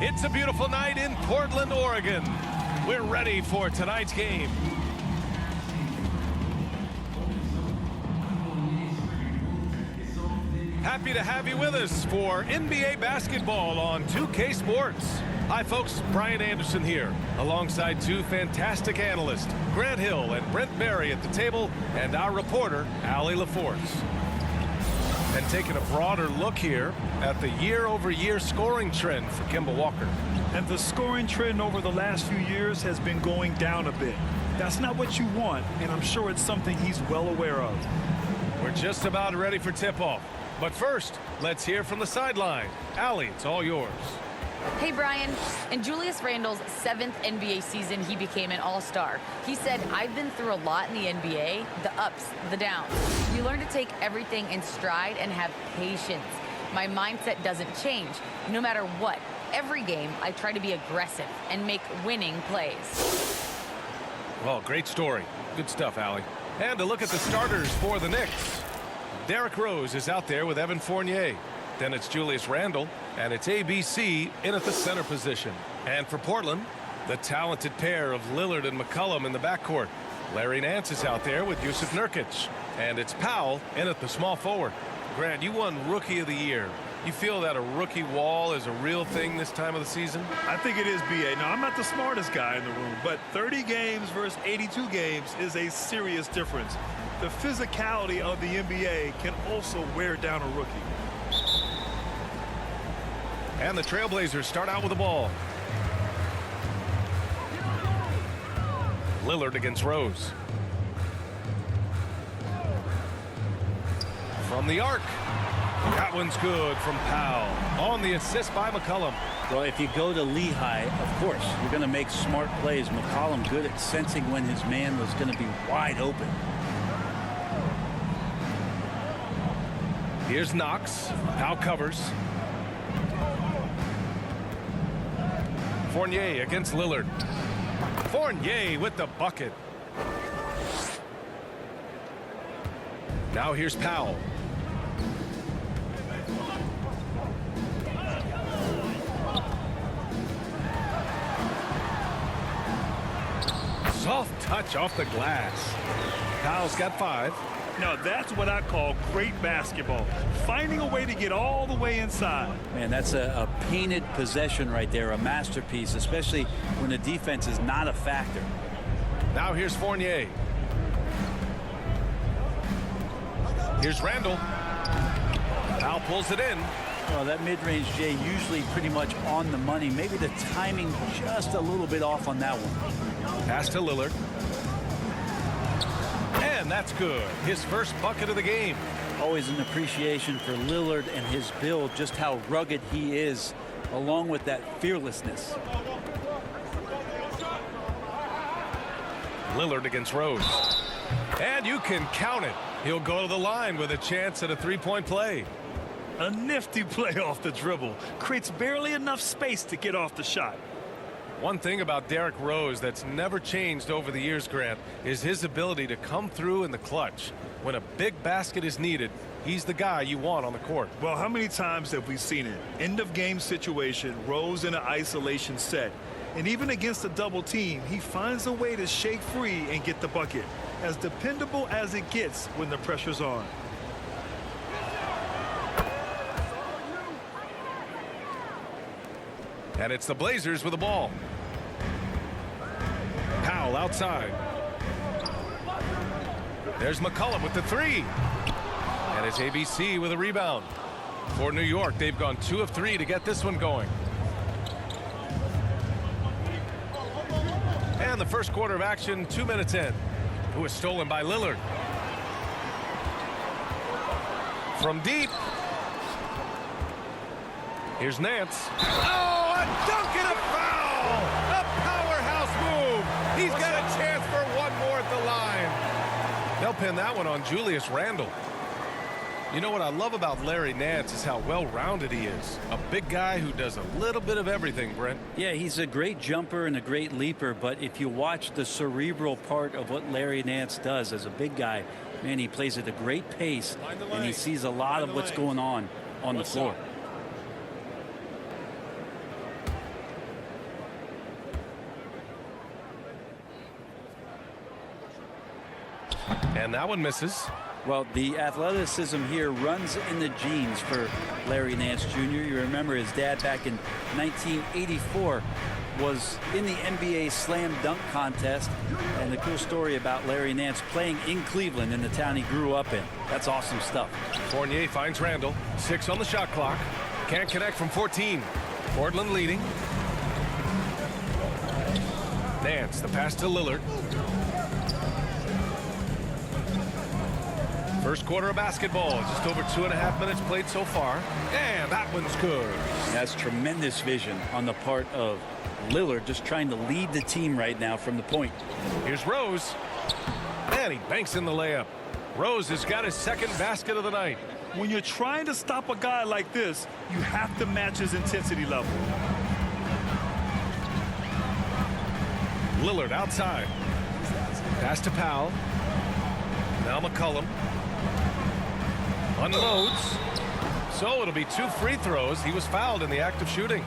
It's a beautiful night in Portland, Oregon. We're ready for tonight's game. Happy to have you with us for NBA basketball on 2K Sports. Hi folks, Brian Anderson here, alongside two fantastic analysts, Grant Hill and Brent Barry at the table, and our reporter, Allie LaForce. And taking a broader look here at the year-over-year scoring trend for Kemba Walker. And the scoring trend over the last few years has been going down a bit. That's not what you want, and I'm sure it's something he's well aware of. We're just about ready for tip-off. But first, let's hear from the sideline. Allie, it's all yours. Hey, Brian. In Julius Randle's 7th NBA season, he became an all-star. He said, I've been through a lot in the NBA, the ups, the downs. You learn to take everything in stride and have patience. My mindset doesn't change, no matter what. Every game, I try to be aggressive and make winning plays. Well, great story. Good stuff, Allie. And to look at the starters for the Knicks. Derrick Rose is out there with Evan Fournier. Then it's Julius Randle, and it's ABC in at the center position. And for Portland, the talented pair of Lillard and McCollum in the backcourt. Larry Nance is out there with Yusuf Nurkic. And it's Powell in at the small forward. Grant, you won Rookie of the Year. You feel that a rookie wall is a real thing this time of the season? I think it is, B.A. Now, I'm not the smartest guy in the room, but 30 games versus 82 games is a serious difference. The physicality of the NBA can also wear down a rookie. And the Trailblazers start out with the ball. Lillard against Rose. From the arc. That one's good from Powell. On the assist by McCollum. Well, if you go to Lehigh, of course, you're going to make smart plays. McCollum good at sensing when his man was going to be wide open. Here's Knox. Powell covers. Fournier against Lillard. Fournier with the bucket. Now here's Powell. Soft touch off the glass. Powell's got 5. Now, that's what I call great basketball. Finding a way to get all the way inside. Man, that's a painted possession right there, a masterpiece, especially when the defense is not a factor. Now here's Fournier. Here's Randle. Powell pulls it in. Well, that mid-range, Jay, usually pretty much on the money. Maybe the timing just a little bit off on that one. Pass to Lillard. And that's good. His first bucket of the game. Always an appreciation for Lillard and his build, just how rugged he is, along with that fearlessness. Lillard against Rose. And you can count it. He'll go to the line with a chance at a three-point play. A nifty play off the dribble. Creates barely enough space to get off the shot. One thing about Derrick Rose that's never changed over the years, Grant, is his ability to come through in the clutch. When a big basket is needed, he's the guy you want on the court. Well, how many times have we seen it? End of game situation, Rose in an isolation set. And even against a double team, he finds a way to shake free and get the bucket. As dependable as it gets when the pressure's on. And it's the Blazers with the ball. Powell outside. There's McCollum with the 3. And it's ABC with a rebound. For New York, they've gone 2 of 3 to get this one going. And the first quarter of action, 2 minutes in. It was stolen by Lillard. From deep. Here's Nance. Oh, a dunk and a foul! A powerhouse move. He's got a chance for one more at the line. They'll pin that one on Julius Randle. You know what I love about Larry Nance is how well-rounded he is. A big guy who does a little bit of everything, Brent. Yeah, he's a great jumper and a great leaper, but if you watch the cerebral part of what Larry Nance does as a big guy, man, he plays at a great pace, and he sees a lot of what's going on the floor. And that one misses. Well, the athleticism here runs in the genes for Larry Nance Jr. You remember his dad back in 1984 was in the NBA slam dunk contest. And the cool story about Larry Nance playing in Cleveland, in the town he grew up in. That's awesome stuff. Fournier finds Randall. 6 on the shot clock. Can't connect from 14. Portland leading. Nance, the pass to Lillard. First quarter of basketball. Just over 2.5 minutes played so far. And that one's good. That's tremendous vision on the part of Lillard, just trying to lead the team right now from the point. Here's Rose. And he banks in the layup. Rose has got his second basket of the night. When you're trying to stop a guy like this, you have to match his intensity level. Lillard outside. Pass to Powell. Now McCollum. Unloads. So it'll be 2 free throws. He was fouled in the act of shooting.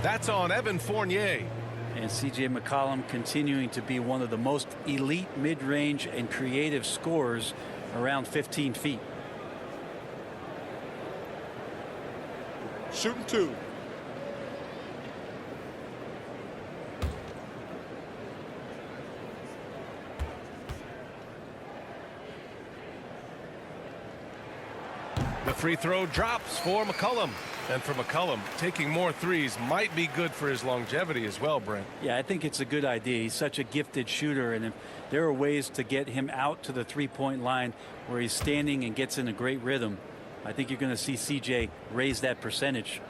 That's on Evan Fournier. And C.J. McCollum continuing to be one of the most elite mid-range and creative scorers around 15 feet. Shooting 2. The free throw drops for McCollum. And for McCollum, taking more threes might be good for his longevity as well, Brent. Yeah, I think it's a good idea. He's such a gifted shooter, and if there are ways to get him out to the three-point line where he's standing and gets in a great rhythm, I think you're going to see CJ raise that percentage.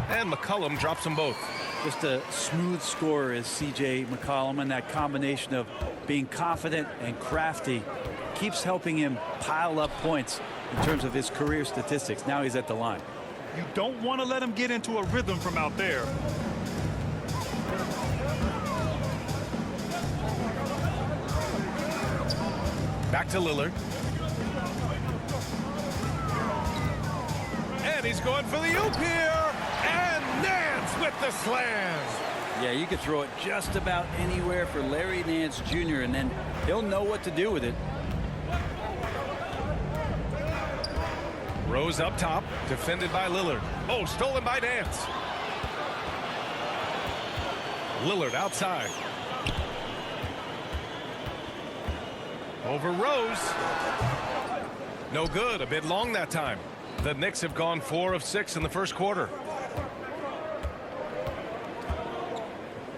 And McCollum drops them both. Just a smooth scorer is CJ McCollum, and that combination of being confident and crafty keeps helping him pile up points in terms of his career statistics. Now he's at the line. You don't want to let him get into a rhythm from out there. Back to Lillard. And he's going for the oop here. And Nance with the slam. Yeah, you could throw it just about anywhere for Larry Nance Jr., and then he'll know what to do with it. Rose up top, defended by Lillard. Oh, stolen by Nance. Lillard outside. Over Rose. No good, a bit long that time. The Knicks have gone 4 of 6 in the first quarter.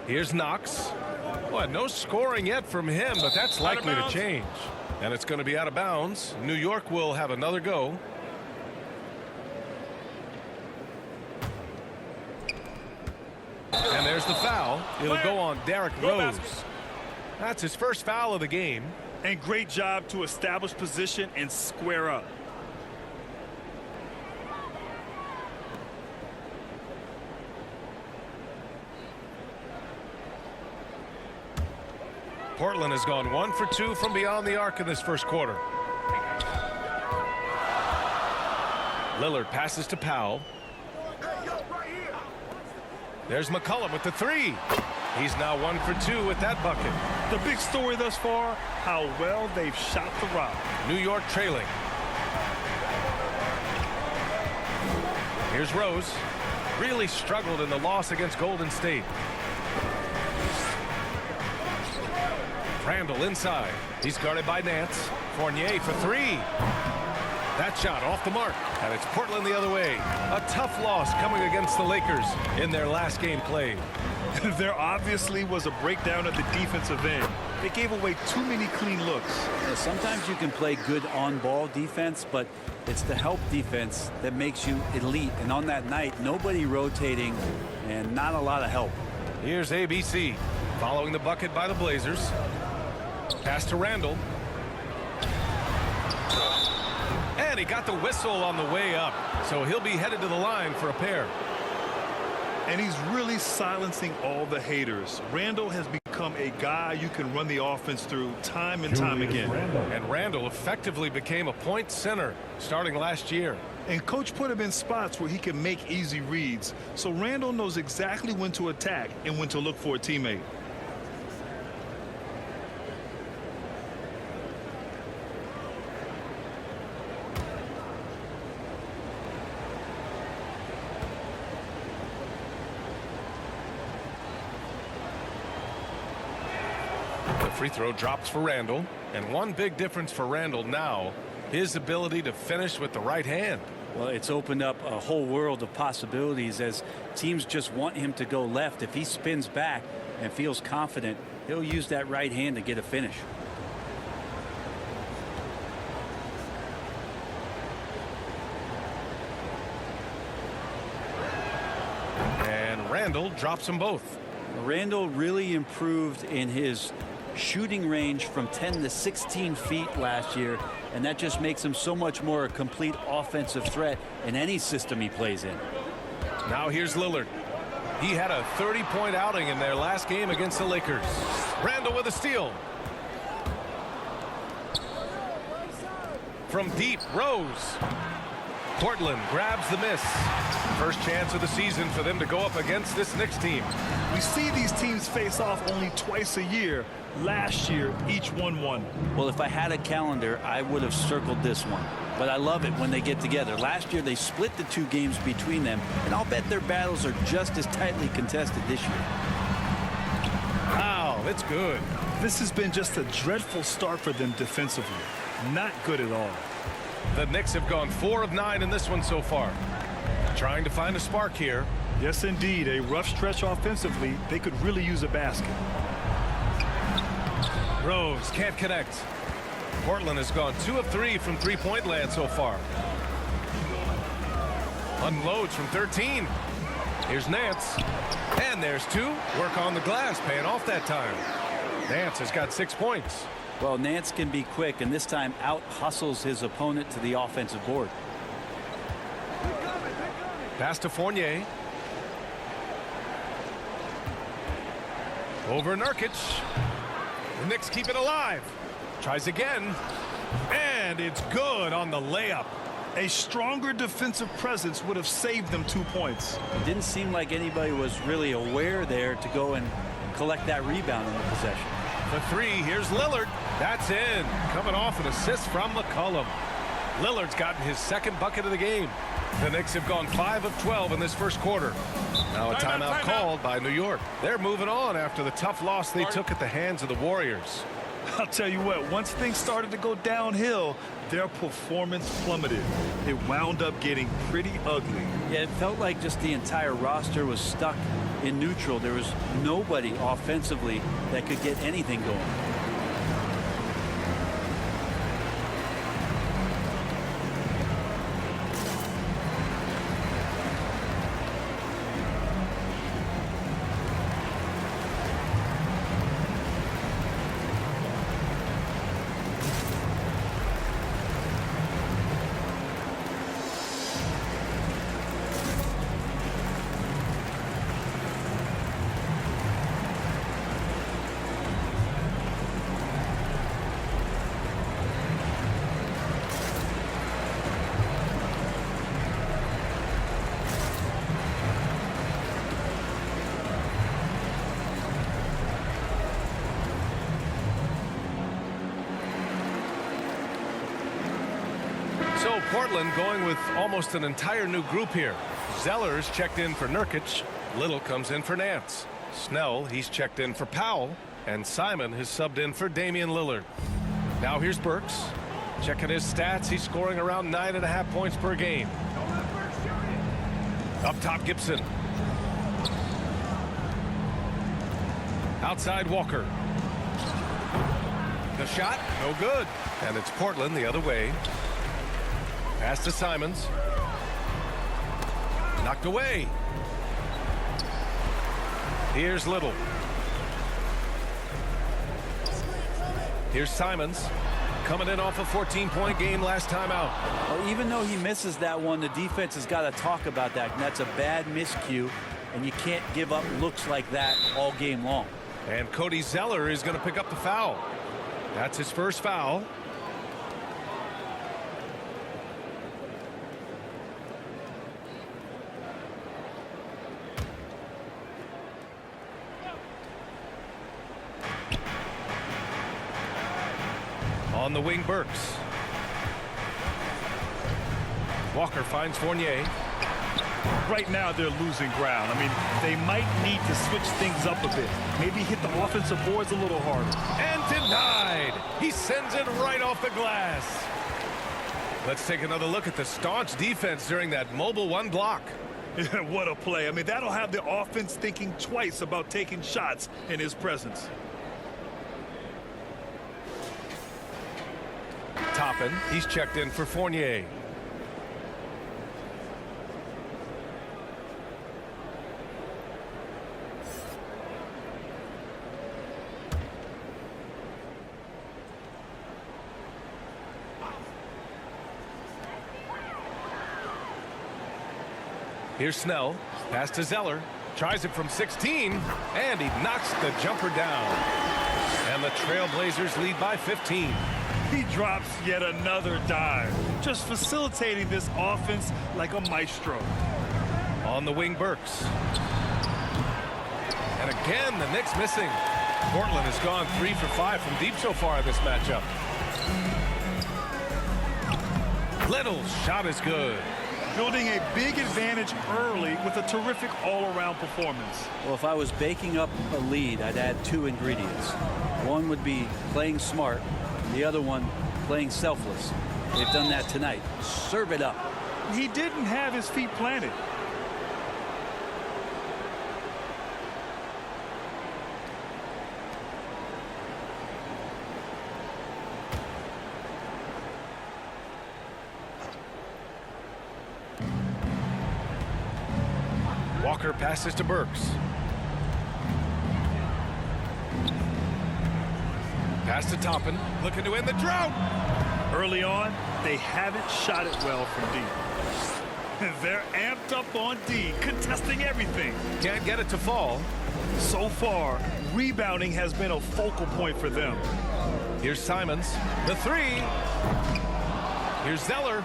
Here's Knox. Well, no scoring yet from him, but that's likely to change. And it's going to be out of bounds. New York will have another go. And there's the foul. It'll go on Derrick Rose. That's his first foul of the game. And great job to establish position and square up. Portland has gone 1 for 2 from beyond the arc in this first quarter. Lillard passes to Powell. There's McCollum with the 3. He's now 1 for 2 with that bucket. The big story thus far, how well they've shot the rock. New York trailing. Here's Rose. Really struggled in the loss against Golden State. Randall inside. He's guarded by Nance. Fournier for 3. That shot off the mark. And it's Portland the other way. A tough loss coming against the Lakers in their last game played. There obviously was a breakdown at the defensive end. They gave away too many clean looks. Yeah, sometimes you can play good on-ball defense, but it's the help defense that makes you elite. And on that night, nobody rotating and not a lot of help. Here's ABC following the bucket by the Blazers. Pass to Randall. And he got the whistle on the way up. So he'll be headed to the line for a pair. And he's really silencing all the haters. Randall has become a guy you can run the offense through time and time again. And Randall effectively became a point center starting last year. And coach put him in spots where he can make easy reads. So Randall knows exactly when to attack and when to look for a teammate. Free throw drops for Randall. And one big difference for Randall now, his ability to finish with the right hand. Well, it's opened up a whole world of possibilities as teams just want him to go left. If he spins back and feels confident, he'll use that right hand to get a finish. And Randall drops them both. Randall really improved in his shooting range from 10 to 16 feet last year, and that just makes him so much more a complete offensive threat in any system he plays in. Now here's Lillard. He had a 30-point outing in their last game against the Lakers. Randall with a steal. From deep, Rose. Portland grabs the miss. First chance of the season for them to go up against this Knicks team. We see these teams face off only twice a year. Last year, each won one. Well, if I had a calendar, I would have circled this one. But I love it when they get together. Last year, they split the two games between them, and I'll bet their battles are just as tightly contested this year. Wow, that's good. This has been just a dreadful start for them defensively. Not good at all. The Knicks have gone 4 of 9 in this one so far. Trying to find a spark here. Yes, indeed. A rough stretch offensively. They could really use a basket. Rose can't connect. Portland has gone 2 of 3 from three-point land so far. Unloads from 13. Here's Nance. And there's 2. Work on the glass, paying off that time. Nance has got 6 points. Well, Nance can be quick, and this time out-hustles his opponent to the offensive board. Pass to Fournier. Over Nurkic. The Knicks keep it alive. Tries again. And it's good on the layup. A stronger defensive presence would have saved them 2 points. It didn't seem like anybody was really aware there to go and collect that rebound in the possession. The 3, here's Lillard. That's in. Coming off an assist from McCollum. Lillard's gotten his second bucket of the game. The Knicks have gone 5 of 12 in this first quarter. Now a timeout called by New York. They're moving on after the tough loss they took at the hands of the Warriors. I'll tell you what, once things started to go downhill, their performance plummeted. It wound up getting pretty ugly. Yeah, it felt like just the entire roster was stuck in neutral. There was nobody offensively that could get anything going. So Portland going with almost an entire new group here. Zeller's checked in for Nurkic. Little comes in for Nance. Snell, he's checked in for Powell. And Simon has subbed in for Damian Lillard. Now here's Burks. Checking his stats, he's scoring around 9.5 points per game. Up top, Gibson. Outside, Walker. The shot, no good. And it's Portland the other way. Pass to Simons. Knocked away. Here's Little. Here's Simons. Coming in off a 14-point game last time out. Well, even though he misses that one, the defense has got to talk about that. And that's a bad miscue, and you can't give up looks like that all game long. And Cody Zeller is going to pick up the foul. That's his first foul. On the wing, Burks. Walker finds Fournier. Right now, they're losing ground. I mean, they might need to switch things up a bit. Maybe hit the offensive boards a little harder. And denied. He sends it right off the glass. Let's take another look at the staunch defense during that mobile one block. What a play. I mean, that'll have the offense thinking twice about taking shots in his presence. Toppin, he's checked in for Fournier. Here's Snell, pass to Zeller, tries it from 16, and he knocks the jumper down. And the Trailblazers lead by 15. He drops yet another dive, just facilitating this offense like a maestro. On the wing, Burks. And again, the Knicks missing. Portland has gone 3 for 5 from deep so far in this matchup. Little's shot is good. Building a big advantage early with a terrific all-around performance. Well, if I was baking up a lead, I'd add 2 ingredients. One would be playing smart, the other one playing selfless. They've done that tonight. Serve it up. He didn't have his feet planted. Walker passes to Burks. Pass to Toppin, looking to end the drought. Early on, they haven't shot it well from deep. They're amped up on D, contesting everything. Can't get it to fall. So far, rebounding has been a focal point for them. Here's Simons, the 3. Here's Zeller.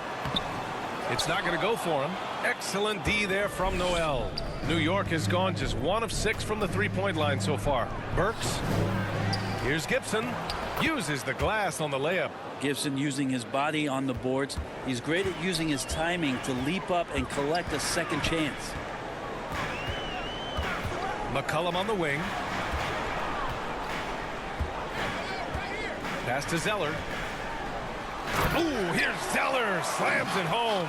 It's not going to go for him. Excellent D there from Noel. New York has gone just 1 of 6 from the three-point line so far. Burks. Here's Gibson. Uses the glass on the layup. Gibson using his body on the boards. He's great at using his timing to leap up and collect a second chance. McCollum on the wing. Pass to Zeller. Ooh, here's Zeller. Slams it home.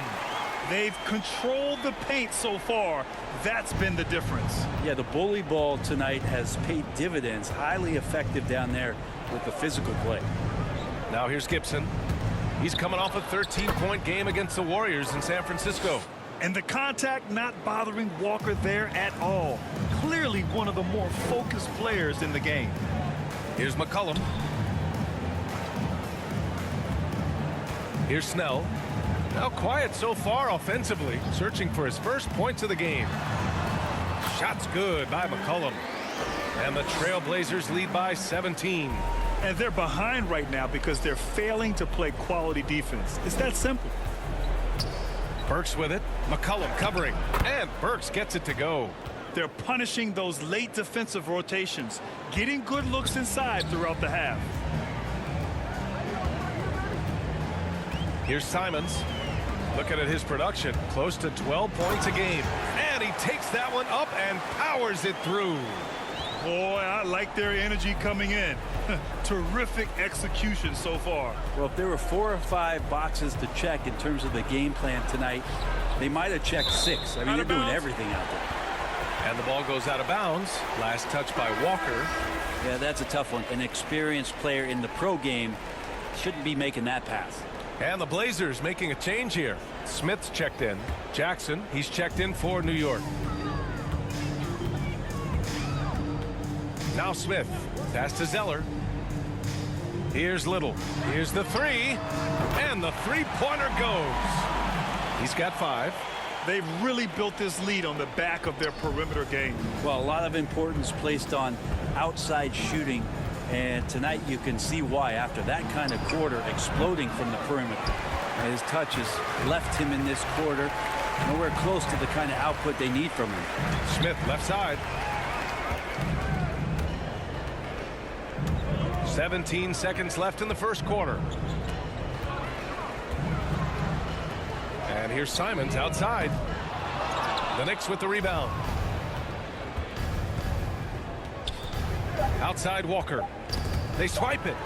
They've controlled the paint so far. That's been the difference. Yeah, the bully ball tonight has paid dividends. Highly effective down there with the physical play. Now here's Gibson. He's coming off a 13-point game against the Warriors in San Francisco. And the contact not bothering Walker there at all. Clearly one of the more focused players in the game. Here's McCollum. Here's Snell. Now quiet so far offensively, searching for his first points of the game. Shot's good by McCollum. And the Trailblazers lead by 17. And they're behind right now because they're failing to play quality defense. It's that simple. Burks with it. McCollum covering. And Burks gets it to go. They're punishing those late defensive rotations, getting good looks inside throughout the half. Here's Simons. Looking at his production, close to 12 points a game. And he takes that one up and powers it through. Boy, I like their energy coming in. Terrific execution so far. Well, if there were 4 or 5 boxes to check in terms of the game plan tonight, they might have checked 6. I mean, they're doing everything out there. And the ball goes out of bounds. Last touch by Walker. Yeah, that's a tough one. An experienced player in the pro game shouldn't be making that pass. And the Blazers making a change here. Smith's checked in. Jackson, he's checked in for New York. Now Smith. Pass to Zeller. Here's Little. Here's the 3. And the three-pointer goes. He's got 5. They've really built this lead on the back of their perimeter game. Well, a lot of importance placed on outside shooting. And tonight you can see why after that kind of quarter exploding from the perimeter. His touches left him in this quarter nowhere close to the kind of output they need from him. Smith left side. 17 seconds left in the first quarter. And here's Simons outside. The Knicks with the rebound. Outside Walker. They swipe it.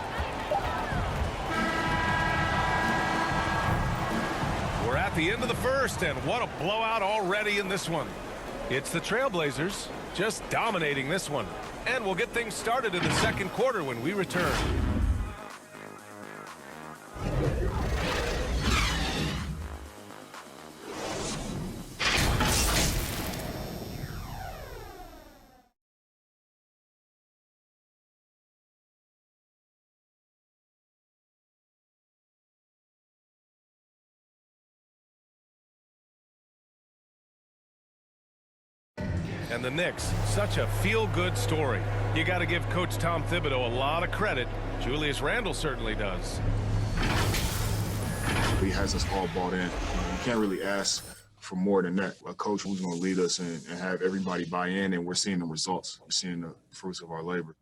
We're at the end of the first, and what a blowout already in this one. It's the Trailblazers just dominating this one. And we'll get things started in the second quarter when we return. And the Knicks, such a feel-good story. You got to give Coach Tom Thibodeau a lot of credit. Julius Randle certainly does. He has us all bought in. You can't really ask for more than that. A coach who's going to lead us and have everybody buy in, and we're seeing the results. We're seeing the fruits of our labor.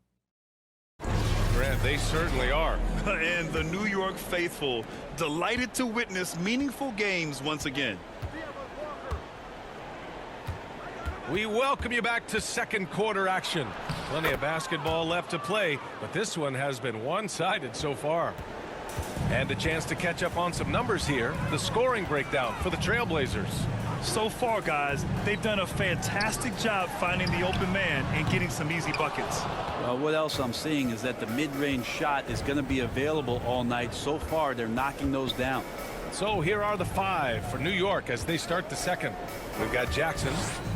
Grant, they certainly are. And the New York faithful delighted to witness meaningful games once again. We welcome you back to second quarter action. Plenty of basketball left to play, but this one has been one-sided so far. And a chance to catch up on some numbers here. The scoring breakdown for the Trailblazers. So far, guys, they've done a fantastic job finding the open man and getting some easy buckets. Well, what else I'm seeing is that the mid-range shot is going to be available all night. So far, they're knocking those down. So here are the five for New York as they start the second. We've got Jackson.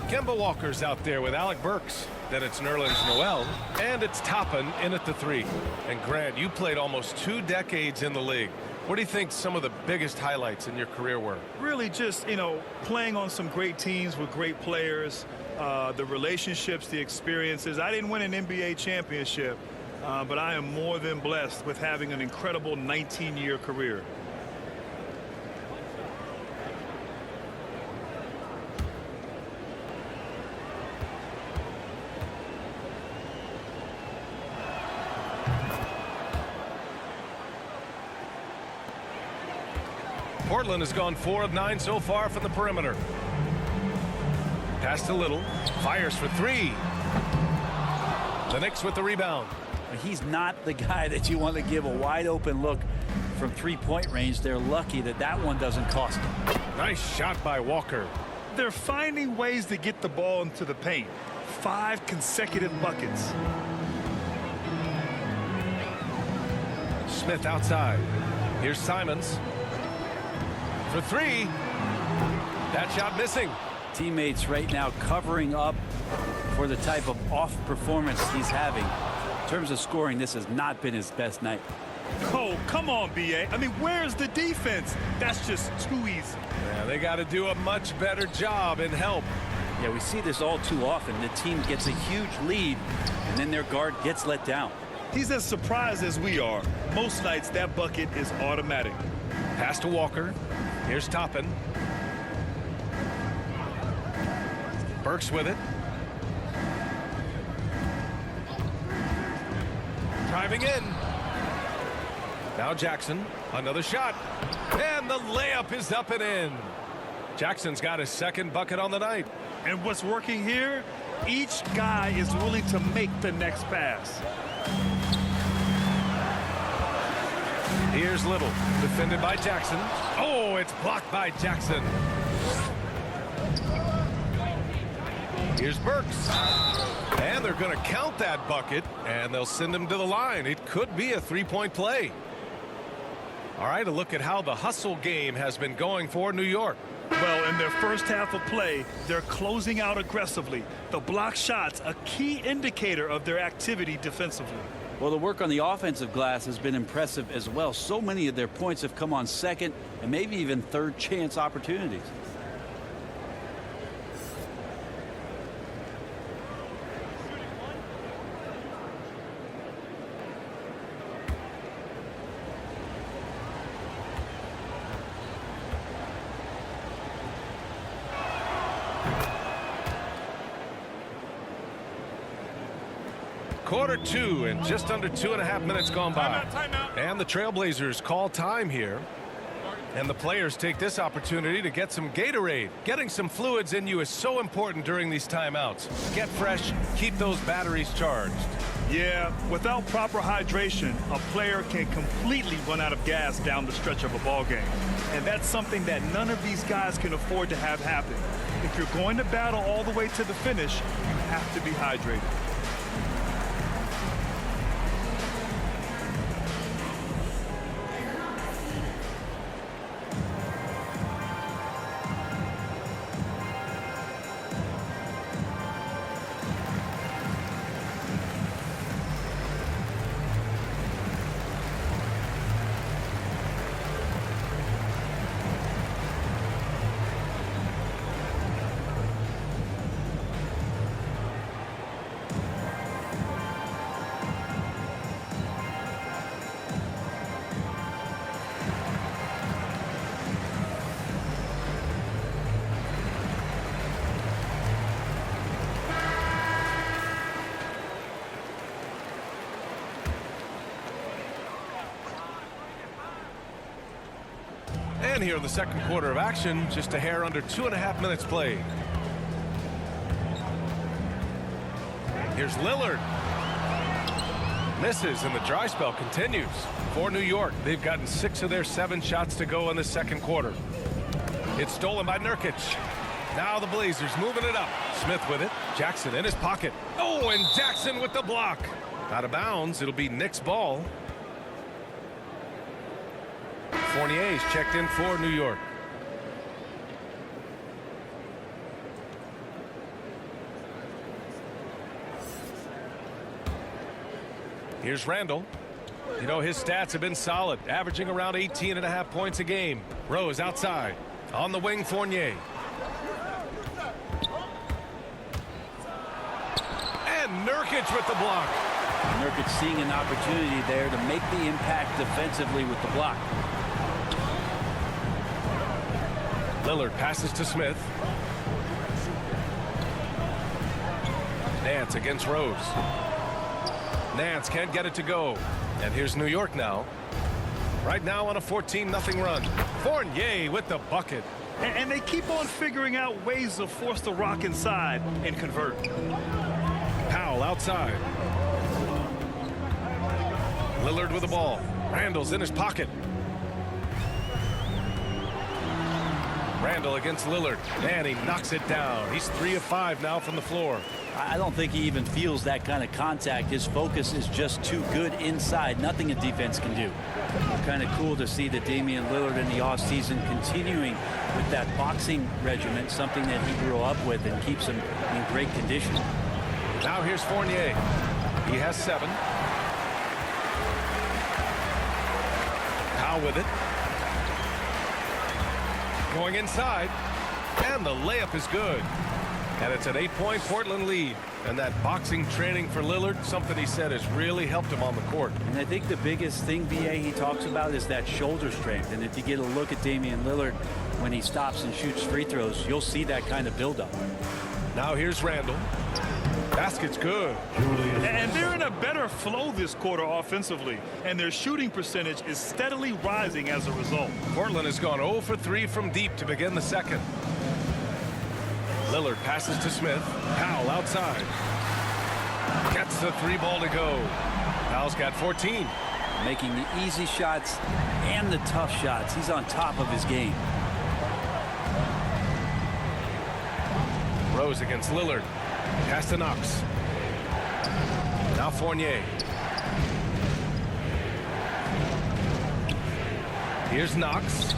Kemba Walker's out there with Alec Burks. Then it's Nerlens Noel. And it's Toppin in at the three. And Grant, you played almost 2 decades in the league. What do you think some of the biggest highlights in your career were? Really just, playing on some great teams with great players, the relationships, the experiences. I didn't win an NBA championship, but I am more than blessed with having an incredible 19-year career. Portland has gone 4 of 9 so far from the perimeter. Pass to Little. Fires for 3. The Knicks with the rebound. He's not the guy that you want to give a wide open look from three-point range. They're lucky that that one doesn't cost them. Nice shot by Walker. They're finding ways to get the ball into the paint. 5 consecutive buckets. Smith outside. Here's Simons. For 3. That shot missing. Teammates right now covering up for the type of off performance he's having. In terms of scoring, this has not been his best night. Oh, come on, B.A. I mean, where's the defense? That's just too easy. Yeah, they got to do a much better job in help. Yeah, we see this all too often. The team gets a huge lead, and then their guard gets let down. He's as surprised as we are. Most nights, that bucket is automatic. Pass to Walker. Here's Toppin. Burks with it. Driving in. Now Jackson. Another shot. And the layup is up and in. Jackson's got his second bucket on the night. And what's working here? Each guy is willing to make the next pass. Here's Little, defended by Jackson. Oh, it's blocked by Jackson. Here's Burks. And they're going to count that bucket, and they'll send him to the line. It could be a three-point play. All right, a look at how the hustle game has been going for New York. Well, in their first half of play, they're closing out aggressively. The block shots, a key indicator of their activity defensively. Well, the work on the offensive glass has been impressive as well. So many of their points have come on second and maybe even third chance opportunities. Quarter 2 and just under 2.5 minutes gone by. Timeout. And the Trailblazers call time here. And the players take this opportunity to get some Gatorade. Getting some fluids in you is so important during these timeouts. Get fresh, keep those batteries charged. Yeah, without proper hydration, a player can completely run out of gas down the stretch of a ball game. And that's something that none of these guys can afford to have happen. If you're going to battle all the way to the finish, you have to be hydrated. And here in the second quarter of action, just a hair under 2.5 minutes played. Here's Lillard. Misses, and the dry spell continues. For New York, they've gotten 6 of their 7 shots to go in the second quarter. It's stolen by Nurkic. Now the Blazers moving it up. Smith with it. Jackson in his pocket. Oh, and Jackson with the block. Out of bounds. It'll be Knicks ball. Fournier's checked in for New York. Here's Randall. You know, his stats have been solid, averaging around 18.5 points a game. Rose outside. On the wing, Fournier. And Nurkic with the block. Nurkic seeing an opportunity there to make the impact defensively with the block. Lillard passes to Smith. Nance against Rose. Nance can't get it to go. And here's New York now. Right now on a 14-0 run. Fournier with the bucket. And they keep on figuring out ways to force the rock inside and convert. Powell outside. Lillard with the ball. Randall's in his pocket. Randall against Lillard, and he knocks it down. He's 3 of 5 now from the floor. I don't think he even feels that kind of contact. His focus is just too good inside. Nothing a defense can do. Kind of cool to see that Damian Lillard in the offseason continuing with that boxing regimen, something that he grew up with and keeps him in great condition. Now here's Fournier. He has 7. Powell with it. Going inside, and the layup is good. And it's an 8-point Portland lead. And that boxing training for Lillard, something he said has really helped him on the court. And I think the biggest thing, BA, he talks about is that shoulder strength. And if you get a look at Damian Lillard when he stops and shoots free throws, you'll see that kind of buildup. Now here's Randall. Basket's good. And they're in a better flow this quarter offensively, and their shooting percentage is steadily rising as a result. Portland has gone 0 for 3 from deep to begin the second. Lillard passes to Smith. Powell outside. Gets the 3 ball to go. Powell's got 14. Making the easy shots and the tough shots. He's on top of his game. Rose against Lillard. Pass to Knox. Now Fournier. Here's Knox.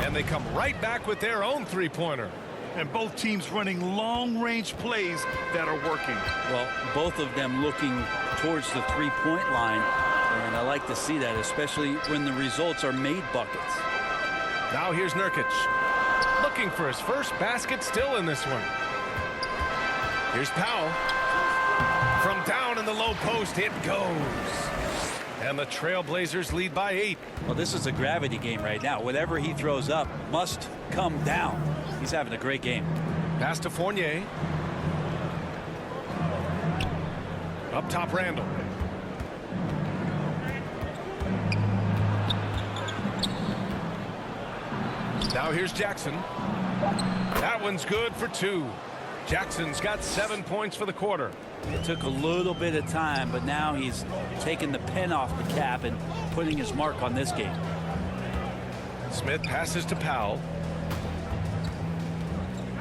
And they come right back with their own 3-pointer. And both teams running long-range plays that are working. Well, both of them looking towards the 3-point line. And I like to see that, especially when the results are made buckets. Now here's Nurkic. Looking for his first basket still in this one. Here's Powell. From down in the low post, it goes. And the Trailblazers lead by 8. Well, this is a gravity game right now. Whatever he throws up must come down. He's having a great game. Pass to Fournier. Up top, Randall. Now here's Jackson. That one's good for 2. Jackson's got 7 points for the quarter. It took a little bit of time, but now he's taking the pen off the cap and putting his mark on this game. Smith passes to Powell.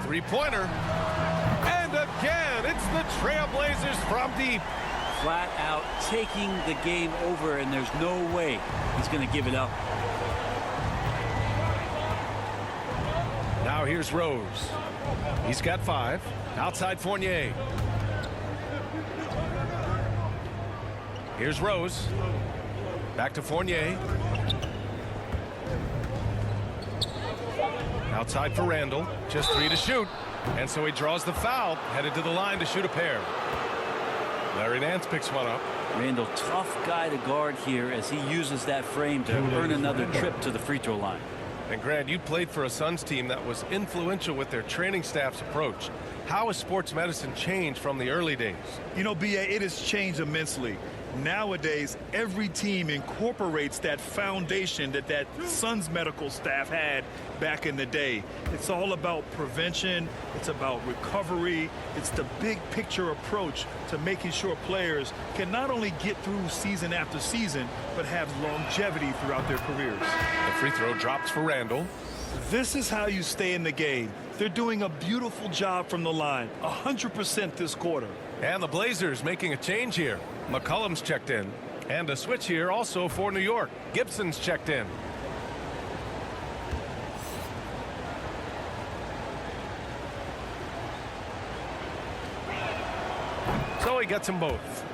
Three-pointer. And again, it's the Trailblazers from deep. Flat out taking the game over, and there's no way he's going to give it up. Now here's Rose. He's got 5. Outside Fournier. Here's Rose. Back to Fournier. Outside for Randall. Just 3 to shoot. And so he draws the foul. Headed to the line to shoot a pair. Larry Nance picks one up. Randall, tough guy to guard here as he uses that frame to earn another trip to the free throw line. And Grant, you played for a Suns team that was influential with their training staff's approach. How has sports medicine changed from the early days? You know, B.A., it has changed immensely. Nowadays, every team incorporates that foundation that Suns medical staff had back in the day. It's all about prevention. It's about recovery. It's the big picture approach to making sure players can not only get through season after season, but have longevity throughout their careers. The free throw drops for Randall. This is how you stay in the game. They're doing a beautiful job from the line, 100% this quarter. And the Blazers making a change here. McCollum's checked in. And a switch here also for New York. Gibson's checked in. So he gets them both.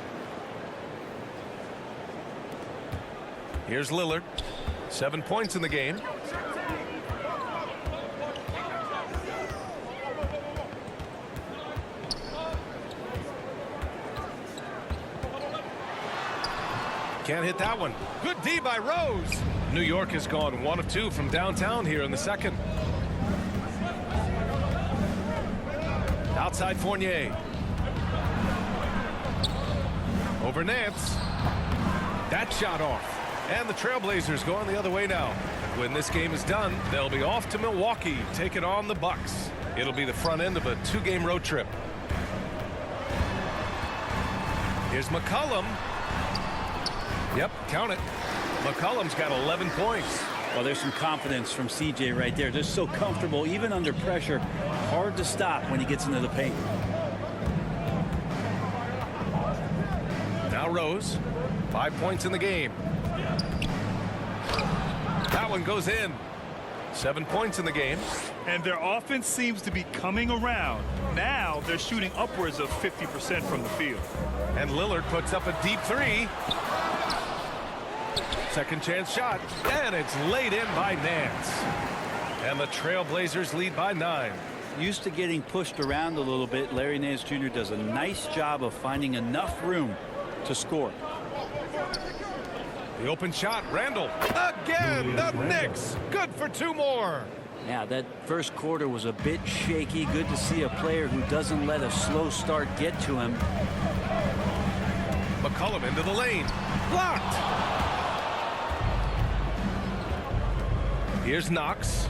Here's Lillard. 7 points in the game. Can't hit that one. Good D by Rose. New York has gone 1 of 2 from downtown here in the second. Outside Fournier. Over Nance. That shot off. And the Trailblazers going the other way now. When this game is done, they'll be off to Milwaukee, taking on the Bucks. It'll be the front end of a 2-game road trip. Here's McCollum. Yep, count it. McCollum's got 11 points. Well, there's some confidence from CJ right there. Just so comfortable, even under pressure. Hard to stop when he gets into the paint. Now Rose. 5 points in the game. That one goes in. 7 points in the game. And their offense seems to be coming around. Now they're shooting upwards of 50% from the field. And Lillard puts up a deep 3. Second chance shot. And it's laid in by Nance. And the Trailblazers lead by 9. Used to getting pushed around a little bit, Larry Nance Jr. does a nice job of finding enough room to score. The open shot, Randall. Again, the Knicks. Good for 2 more. Yeah, that first quarter was a bit shaky. Good to see a player who doesn't let a slow start get to him. McCollum into the lane. Blocked. Here's Knox.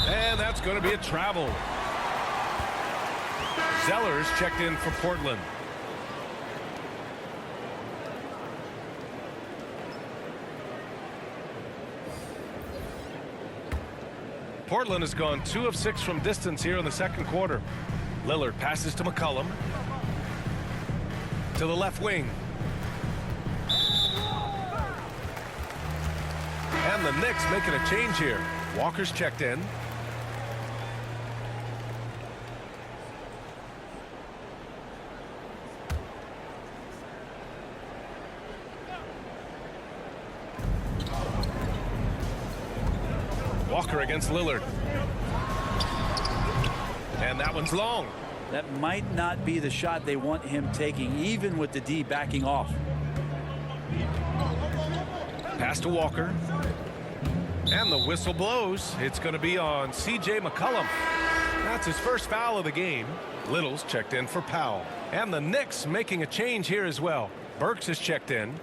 And that's going to be a travel. Zeller's checked in for Portland. Portland has gone 2 of 6 from distance here in the second quarter. Lillard passes to McCollum. To the left wing. And the Knicks making a change here. Walker's checked in. Walker against Lillard. And that one's long. That might not be the shot they want him taking, even with the D backing off. Pass to Walker. And the whistle blows. It's going to be on C.J. McCollum. That's his first foul of the game. Little's checked in for Powell. And the Knicks making a change here as well. Burks is checked in.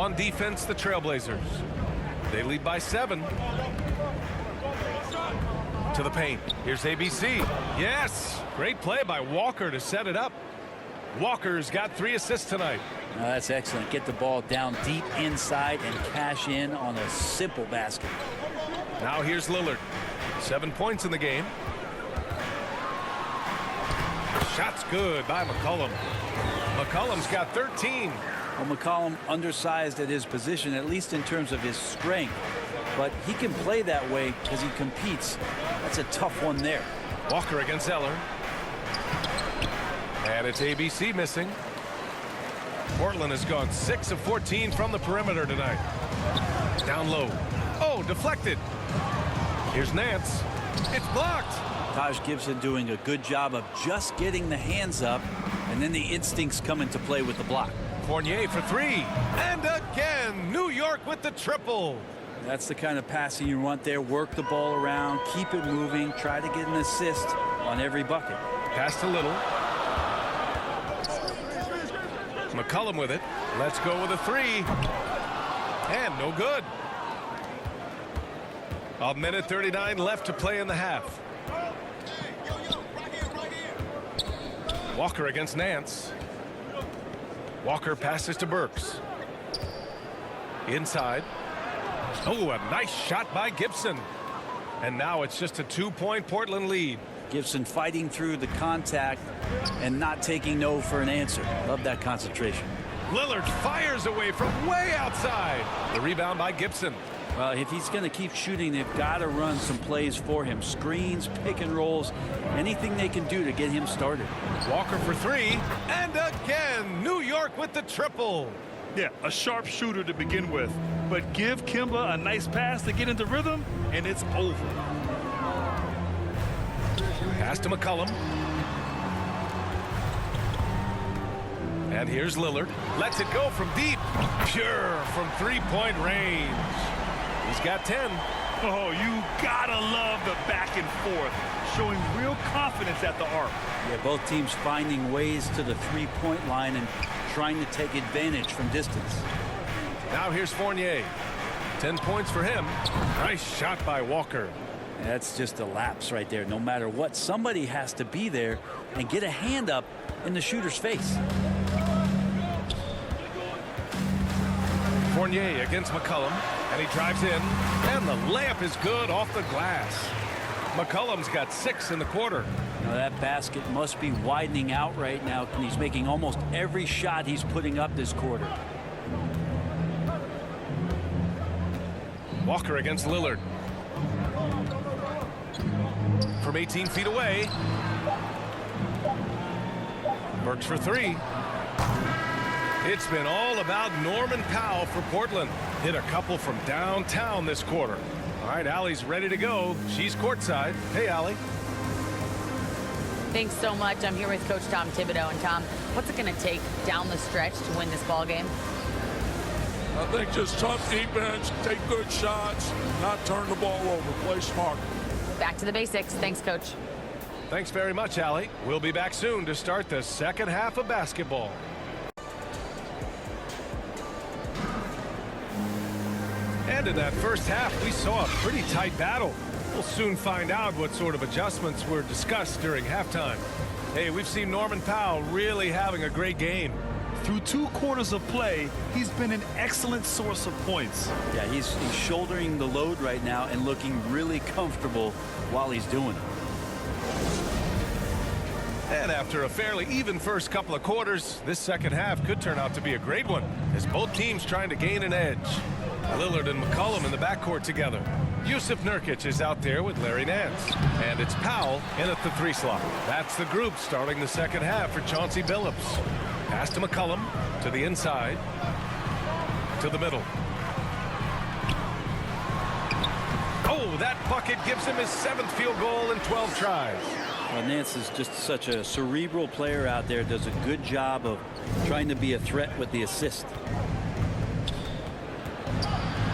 On defense, the Trailblazers. They lead by 7. To the paint. Here's ABC. Yes! Great play by Walker to set it up. Walker's got 3 assists tonight. That's excellent. Get the ball down deep inside and cash in on a simple basket. Now here's Lillard. 7 points in the game. Shot's good by McCollum. McCollum's got 13. Well, McCollum undersized at his position, at least in terms of his strength. But he can play that way because he competes. That's a tough one there. Walker against Eller. And it's ABC missing. Portland has gone 6 of 14 from the perimeter tonight. Down low. Oh, deflected. Here's Nance. It's blocked. Taj Gibson doing a good job of just getting the hands up, and then the instincts come into play with the block. Fournier for 3. And again, New York with the triple. That's the kind of passing you want there. Work the ball around, keep it moving, try to get an assist on every bucket. Pass to Little. McCollum with it. Let's go with a 3. And no good. 1:39 left to play in the half. Walker against Nance. Walker passes to Burks. Inside. Oh, a nice shot by Gibson. And now it's just a 2-point Portland lead. Gibson fighting through the contact and not taking no for an answer. Love that concentration. Lillard fires away from way outside. The rebound by Gibson. Well, if he's going to keep shooting, they've got to run some plays for him. Screens, pick and rolls, anything they can do to get him started. Walker for 3. And again, New York with the triple. Yeah, a sharp shooter to begin with. But give Kemba a nice pass to get into rhythm, and it's over. Pass to McCollum. And here's Lillard. Lets it go from deep. Pure from 3-point range. He's got 10. Oh, you gotta love the back and forth. Showing real confidence at the arc. Yeah, both teams finding ways to the 3-point line and trying to take advantage from distance. Now here's Fournier. 10 points for him. Nice shot by Walker. That's just a lapse right there. No matter what, somebody has to be there and get a hand up in the shooter's face. Fournier against McCollum, and he drives in, and the layup is good off the glass. McCollum's got 6 in the quarter. Now that basket must be widening out right now, and he's making almost every shot he's putting up this quarter. Walker against Lillard. From 18 feet away. Burks for 3. It's been all about Norman Powell for Portland. Hit a couple from downtown this quarter. All right, Allie's ready to go. She's courtside. Hey, Allie. Thanks so much. I'm here with Coach Tom Thibodeau. And Tom, what's it going to take down the stretch to win this ball game? I think just tough defense, take good shots, not turn the ball over, play smart. Back to the basics. Thanks, Coach. Thanks very much, Allie. We'll be back soon to start the second half of basketball. And in that first half, we saw a pretty tight battle. We'll soon find out what sort of adjustments were discussed during halftime. Hey, we've seen Norman Powell really having a great game. Through 2 quarters of play, he's been an excellent source of points. Yeah, he's shouldering the load right now and looking really comfortable while he's doing it. And after a fairly even first couple of quarters, this second half could turn out to be a great one, as both teams trying to gain an edge. Lillard and McCollum in the backcourt together. Yusuf Nurkic is out there with Larry Nance. And it's Powell in at the 3 slot. That's the group starting the second half for Chauncey Billups. Pass to McCollum, to the inside, to the middle. Oh, that bucket gives him his 7th field goal in 12 tries. Well, Nance is just such a cerebral player out there, does a good job of trying to be a threat with the assist.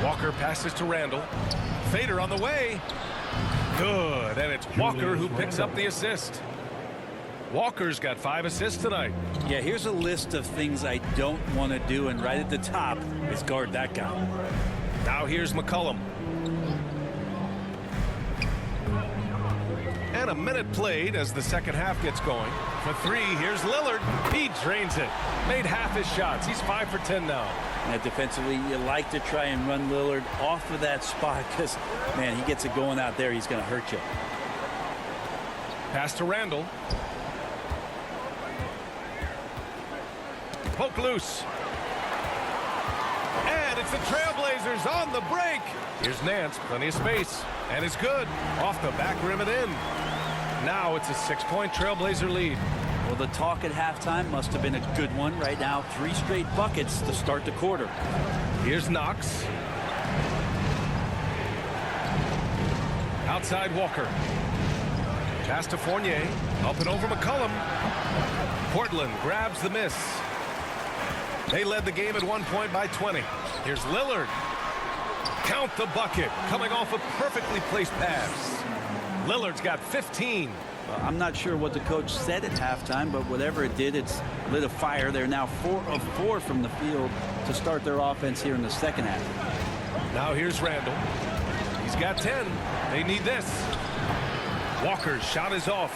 Walker passes to Randall. Fader on the way. Good, and it's Walker who picks up the assist. Walker's got 5 assists tonight. Yeah, here's a list of things I don't want to do, and right at the top is guard that guy. Now here's McCollum. And a minute played as the second half gets going. For 3, here's Lillard. He drains it. Made half his shots. He's 5 for 10 now. And defensively, you like to try and run Lillard off of that spot because, man, he gets it going out there, he's going to hurt you. Pass to Randall. Poke loose. And it's the Trailblazers on the break. Here's Nance, plenty of space, and it's good. Off the back rim and in. Now it's a 6-point Trailblazer lead. Well, the talk at halftime must have been a good one. Right now, 3 straight buckets to start the quarter. Here's Knox. Outside Walker. Pass to Fournier. Up and over McCollum. Portland grabs the miss. They led the game at one point by 20. Here's Lillard. Count the bucket. Coming off a perfectly placed pass. Lillard's got 15. I'm not sure what the coach said at halftime, but whatever it did, it's lit a fire. They're now 4 of 4 from the field to start their offense here in the second half. Now here's Randall. He's got 10. They need this. Walker's shot is off.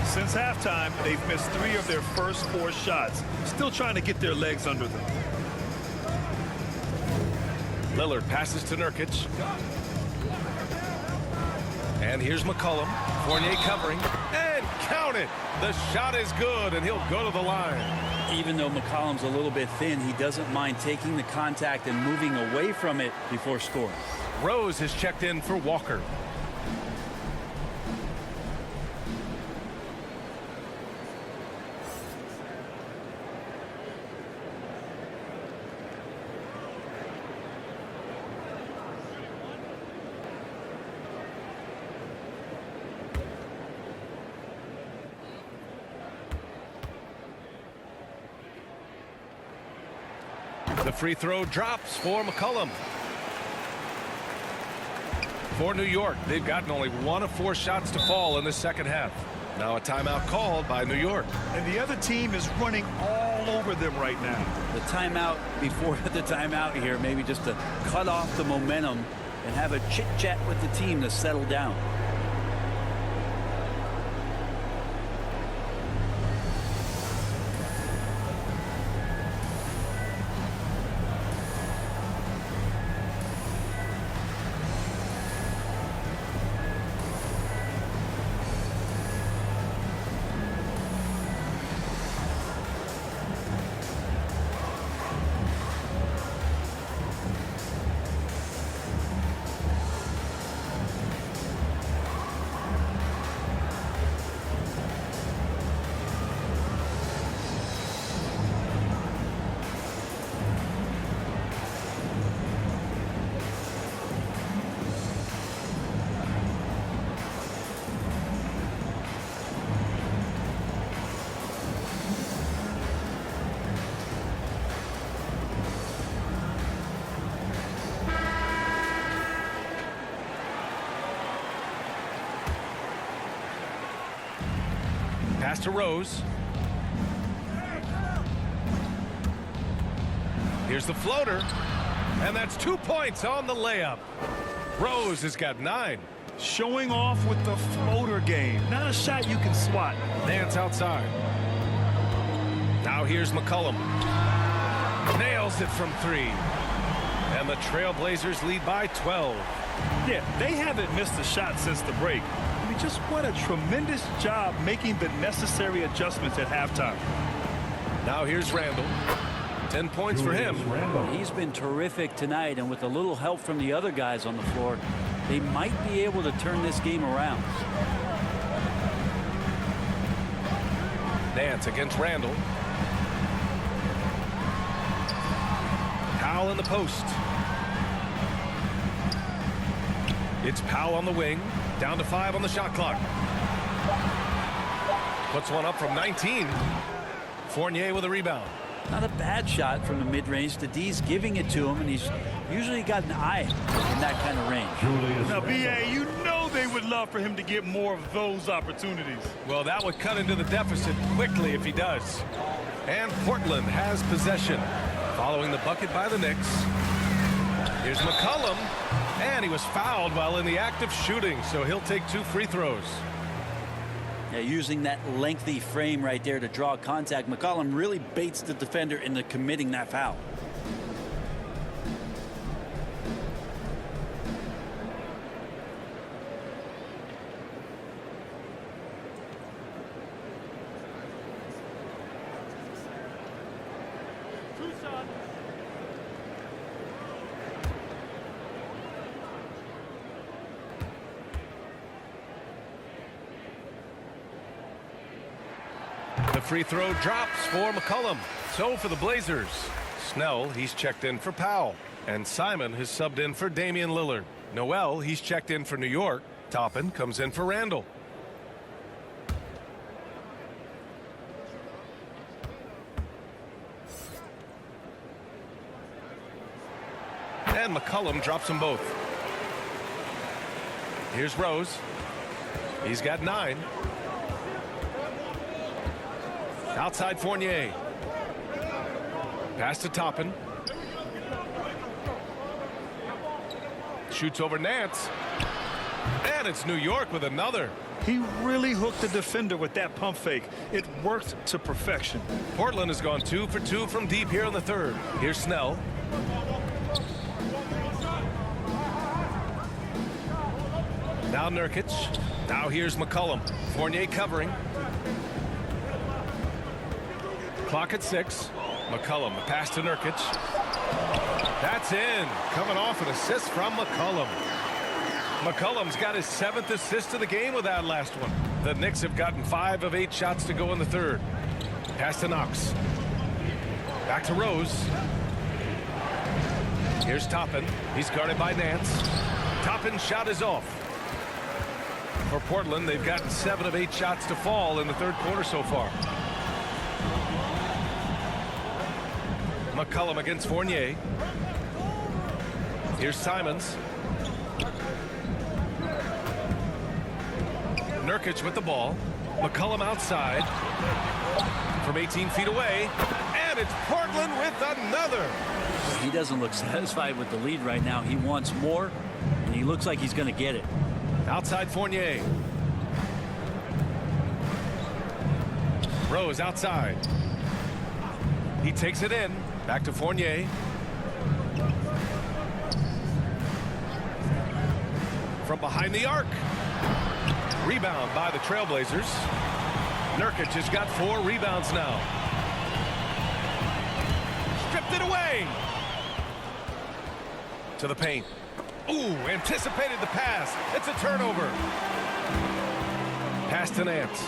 Since halftime, they've missed 3 of their first 4 shots. Still trying to get their legs under them. Lillard passes to Nurkic. And here's McCollum. Fournier covering. And count it. The shot is good, and he'll go to the line. Even though McCollum's a little bit thin, he doesn't mind taking the contact and moving away from it before scoring. Rose has checked in for Walker. The free throw drops for McCollum. For New York, they've gotten only 1 of 4 shots to fall in the second half. Now a timeout called by New York. And the other team is running all over them right now. The timeout before the timeout here, maybe just to cut off the momentum and have a chit-chat with the team to settle down. Pass to Rose. Here's the floater. And that's 2 points on the layup. Rose has got 9. Showing off with the floater game. Not a shot you can swat. Nance outside. Now here's McCollum. Nails it from 3. And the Trailblazers lead by 12. Yeah, they haven't missed a shot since the break. I mean, just what a tremendous job making the necessary adjustments at halftime. Now here's Randall. 10 points for him. He's been terrific tonight, and with a little help from the other guys on the floor, they might be able to turn this game around. Nance against Randall. Powell in the post. It's Powell on the wing. Down to 5 on the shot clock. Puts one up from 19. Fournier with a rebound. Not a bad shot from the mid-range. The D's giving it to him, and he's usually got an eye in that kind of range. Now, B.A., you know they would love for him to get more of those opportunities. Well, that would cut into the deficit quickly if he does. And Portland has possession. Following the bucket by the Knicks. Here's McCollum. And he was fouled while in the act of shooting, so he'll take 2 free throws. Yeah, using that lengthy frame right there to draw contact, McCollum really baits the defender into committing that foul. The free throw drops for McCollum. So for the Blazers, Snell, he's checked in for Powell. And Simon has subbed in for Damian Lillard. Noel, he's checked in for New York. Toppin comes in for Randall. And McCollum drops them both. Here's Rose. He's got 9. Outside Fournier. Pass to Toppin. Shoots over Nance. And it's New York with another. He really hooked the defender with that pump fake. It worked to perfection. Portland has gone 2 for 2 from deep here in the third. Here's Snell. Now Nurkic. Now here's McCollum. Fournier covering. Clock at 6. McCollum, the pass to Nurkic. That's in. Coming off an assist from McCollum. McCollum's got his 7th assist of the game with that last one. The Knicks have gotten 5 of 8 shots to go in the third. Pass to Knox. Back to Rose. Here's Toppin. He's guarded by Nance. Toppin's shot is off. For Portland, they've gotten 7 of 8 shots to fall in the third quarter so far. McCollum against Fournier. Here's Simons. Nurkic with the ball. McCollum outside. From 18 feet away. And it's Portland with another. He doesn't look satisfied with the lead right now. He wants more, and he looks like he's going to get it. Outside Fournier. Rose outside. He takes it in. Back to Fournier. From behind the arc. Rebound by the Trailblazers. Nurkic has got 4 rebounds now. Stripped it away. To the paint. Ooh, anticipated the pass. It's a turnover. Pass to Nance.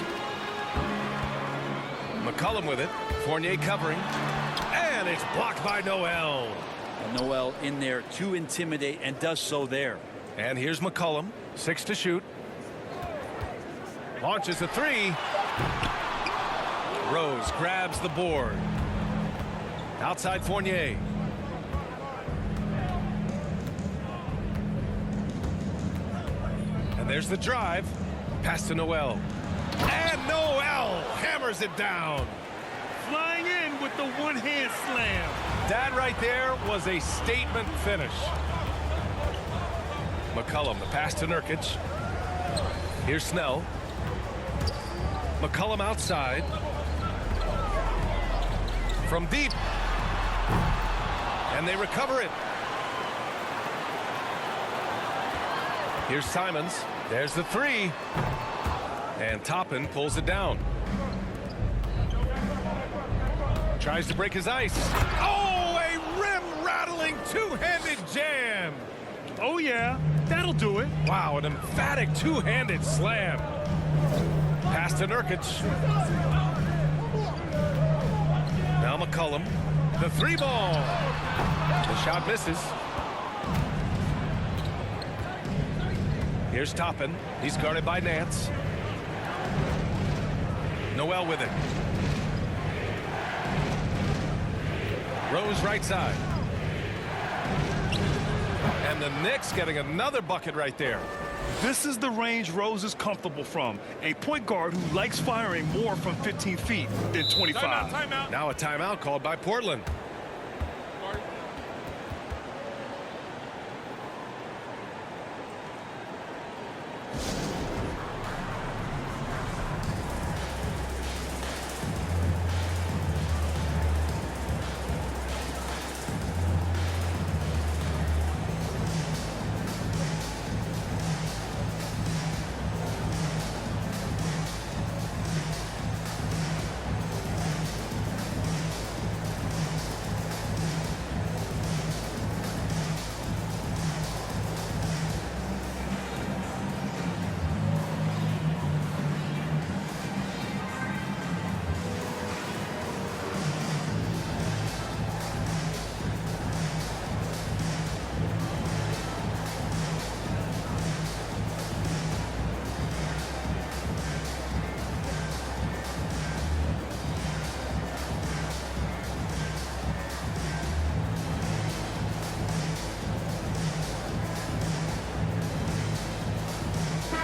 McCollum with it. Fournier covering. And it's blocked by Noel. And Noel in there to intimidate, and does so there. And here's McCollum. 6 to shoot. Launches a 3. Rose grabs the board. Outside Fournier. And there's the drive. Pass to Noel. And Noel hammers it down. Flying in with the one-hand slam. That right there was a statement finish. McCollum, the pass to Nurkic. Here's Snell. McCollum outside. From deep. And they recover it. Here's Simons. There's the 3. And Toppin pulls it down. Tries to break his ice. Oh, a rim-rattling two-handed jam. Oh, yeah. That'll do it. Wow, an emphatic two-handed slam. Pass to Nurkic. Now McCollum. The 3 ball. The shot misses. Here's Toppin. He's guarded by Nance. Noel with it. Rose right side. And the Knicks getting another bucket right there. This is the range Rose is comfortable from. A point guard who likes firing more from 15 feet than 25. Timeout. Now a timeout called by Portland.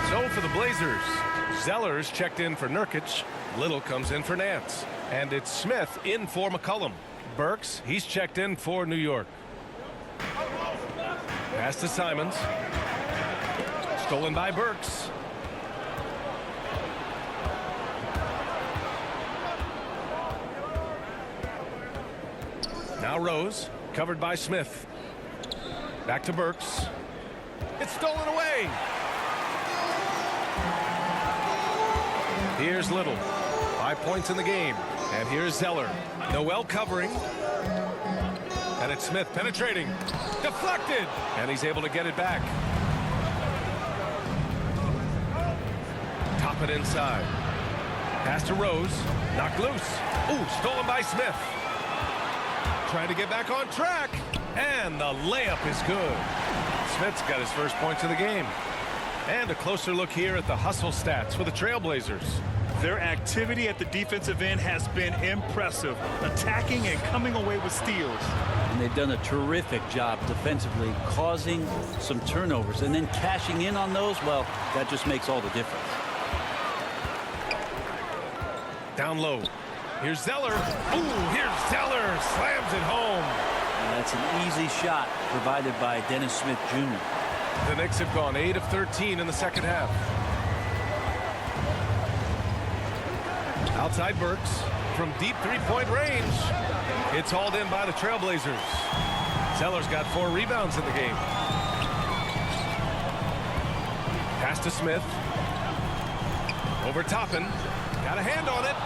So for the Blazers, Zeller's checked in for Nurkic. Little comes in for Nance. And it's Smith in for McCollum. Burks, he's checked in for New York. Pass to Simons. Stolen by Burks. Now Rose, covered by Smith. Back to Burks. It's stolen away. Here's Little. 5 points in the game. And here's Zeller. Noel covering. And it's Smith penetrating. Deflected. And he's able to get it back. Top it inside. Pass to Rose. Knocked loose. Ooh, stolen by Smith. Trying to get back on track. And the layup is good. Smith's got his first points of the game. And a closer look here at the hustle stats for the Trailblazers. Their activity at the defensive end has been impressive, attacking and coming away with steals. And they've done a terrific job defensively, causing some turnovers, and then cashing in on those. Well, that just makes all the difference. Down low. Here's Zeller. Ooh, here's Zeller. Slams it home. And that's an easy shot provided by Dennis Smith Jr. The Knicks have gone 8 of 13 in the second half. Outside Burks from deep three-point range. It's hauled in by the Trailblazers. Zeller's got 4 rebounds in the game. Pass to Smith. Over Toppin. Got a hand on it.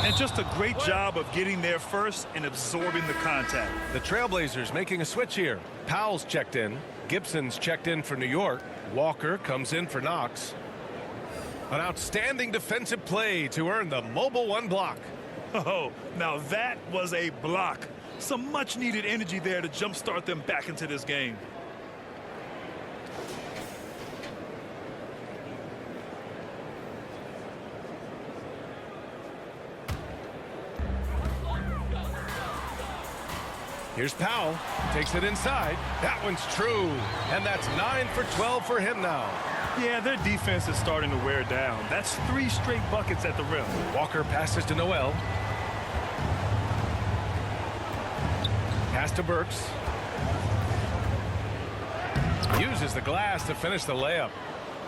And just a great job of getting there first and absorbing the contact. The Trailblazers making a switch here. Powell's checked in. Gibson's checked in for New York. Walker comes in for Knox. An outstanding defensive play to earn the mobile 1 block. Oh, now that was a block. Some much needed energy there to jumpstart them back into this game. Here's Powell. Takes it inside. That one's true. And that's 9 for 12 for him now. Yeah, their defense is starting to wear down. That's 3 straight buckets at the rim. Walker passes to Noel. Pass to Burks. Uses the glass to finish the layup.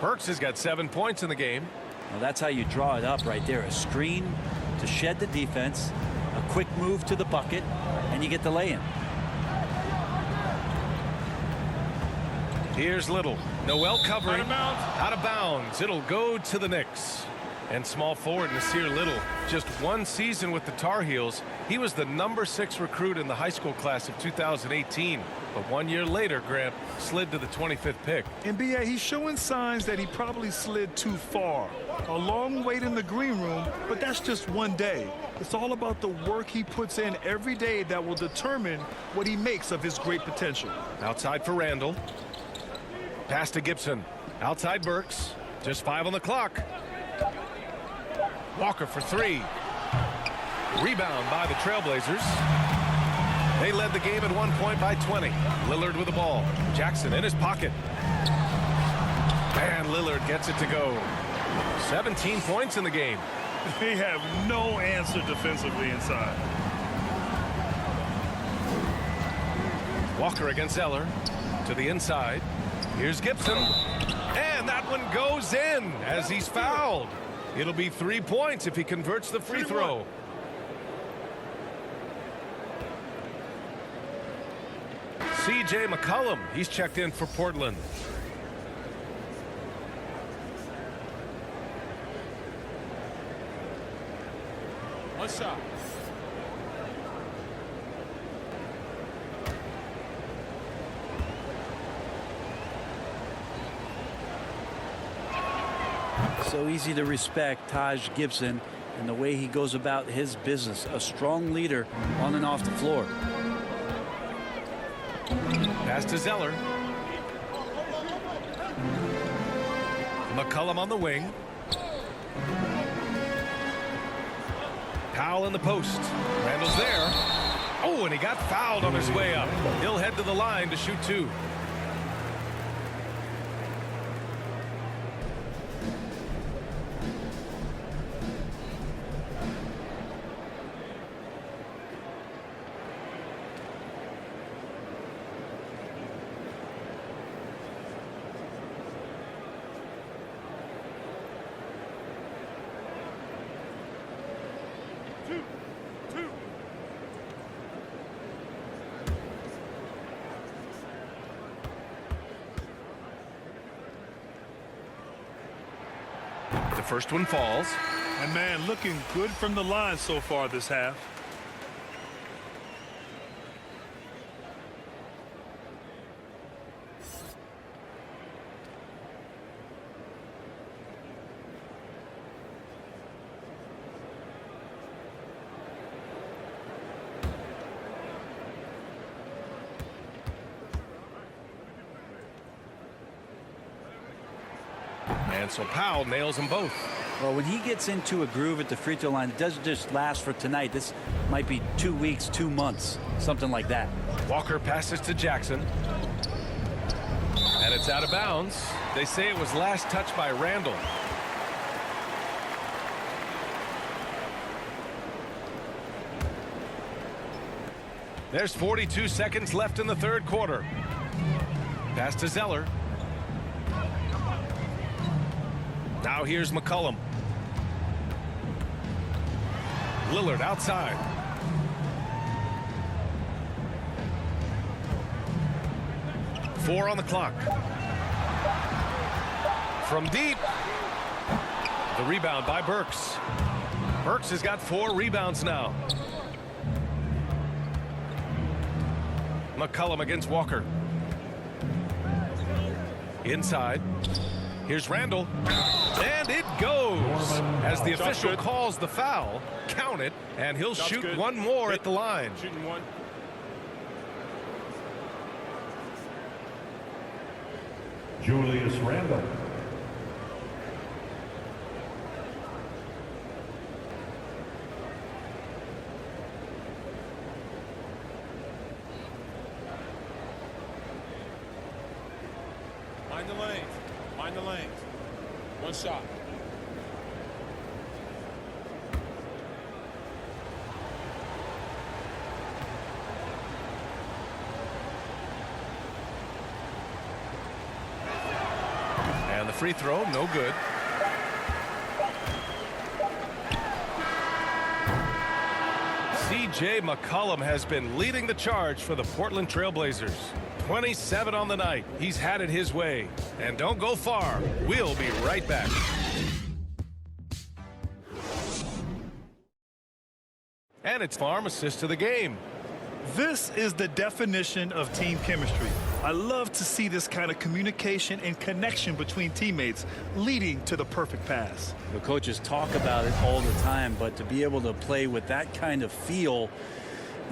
Burks has got 7 points in the game. Well, that's how you draw it up right there. A screen to shed the defense, a quick move to the bucket, and you get the lay-in. Here's Little. Noel covering. Out of bounds. It'll go to the Knicks. And small forward Nasir Little. Just 1 season with the Tar Heels. He was the number 6 recruit in the high school class of 2018. But 1 year later, Grant slid to the 25th pick. NBA, he's showing signs that he probably slid too far. A long wait in the green room, but that's just 1 day. It's all about the work he puts in every day that will determine what he makes of his great potential. Outside for Randall. Pass to Gibson. Outside Burks. Just 5 on the clock. Walker for 3. Rebound by the Trailblazers. They led the game at one point by 20. Lillard with the ball. Jackson in his pocket. And Lillard gets it to go. 17 points in the game. They have no answer defensively inside. Walker against Eller. To the inside. Here's Gibson. And that one goes in as he's fouled. It'll be 3 points if he converts the free throw. C.J. McCollum, he's checked in for Portland. One shot. So easy to respect Taj Gibson and the way he goes about his business. A strong leader on and off the floor. Pass to Zeller. McCollum on the wing. Powell in the post. Randall's there. Oh, and he got fouled on his way up. He'll head to the line to shoot 2. The first one falls. And man, looking good from the line so far this half. And so Powell nails them both. Well, when he gets into a groove at the free throw line, it doesn't just last for tonight. This might be 2 weeks, 2 months, something like that. Walker passes to Jackson. And it's out of bounds. They say it was last touched by Randall. There's 42 seconds left in the third quarter. Pass to Zeller. Now here's McCollum. Lillard outside. Four on the clock. From deep. The rebound by Burks. Burks has got 4 rebounds now. McCollum against Walker. Inside. Here's Randall. And it goes. As the official calls the foul, count it, and he'll shoot one more at the line. Shooting one. Julius Randall. Mind the lanes. Mind the lanes. One shot. And the free throw, no good. C.J. McCollum has been leading the charge for the Portland Trail Blazers. 27 on the night. He's had it his way. And don't go far. We'll be right back. And it's farm assist to the game. This is the definition of team chemistry. I love to see this kind of communication and connection between teammates leading to the perfect pass. The coaches talk about it all the time, but to be able to play with that kind of feel,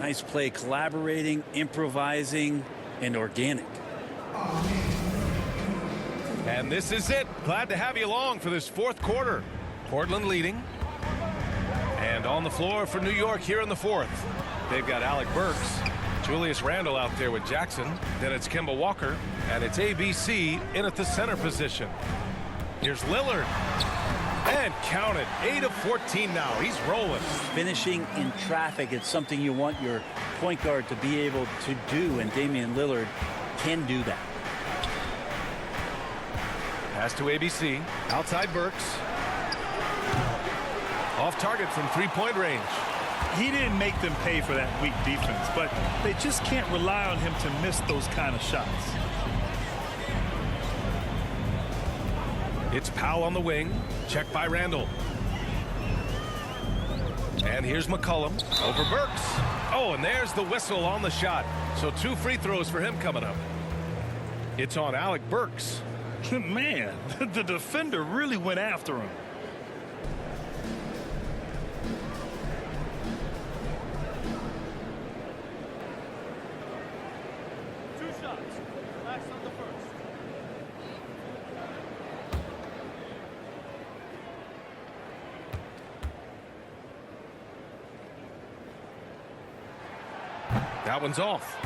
nice play, collaborating, improvising, and organic. And this is it. Glad to have you along for this fourth quarter. Portland leading. And on the floor for New York here in the fourth. They've got Alec Burks, Julius Randle out there with Jackson. Then it's Kemba Walker, and it's ABC in at the center position. Here's Lillard. And count it, 8 of 14 now. He's rolling. Finishing in traffic, it's something you want your point guard to be able to do, and Damian Lillard can do that. Pass to ABC. Outside Burks. Off target from three-point range. He didn't make them pay for that weak defense, but they just can't rely on him to miss those kind of shots. It's Powell on the wing. Checked by Randle. And here's McCollum over Burks. Oh, and there's the whistle on the shot. So 2 free throws for him coming up. It's on Alec Burks. Man, the defender really went after him. That one's off.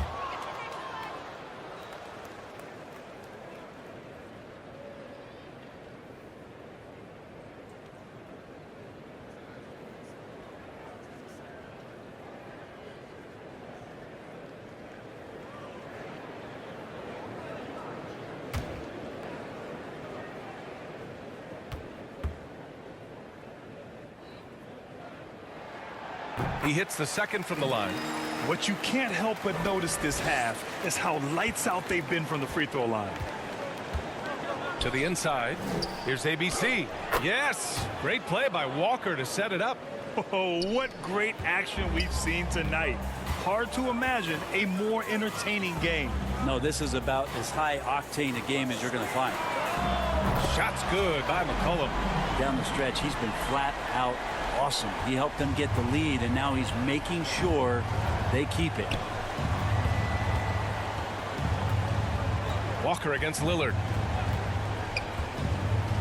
He hits the second from the line. What you can't help but notice this half is how lights out they've been from the free throw line. To the inside. Here's ABC. Yes! Great play by Walker to set it up. Oh, what great action we've seen tonight. Hard to imagine a more entertaining game. No, this is about as high octane a game as you're going to find. Shot's good by McCollum. Down the stretch, he's been flat out awesome. He helped them get the lead, and now he's making sure they keep it. Walker against Lillard.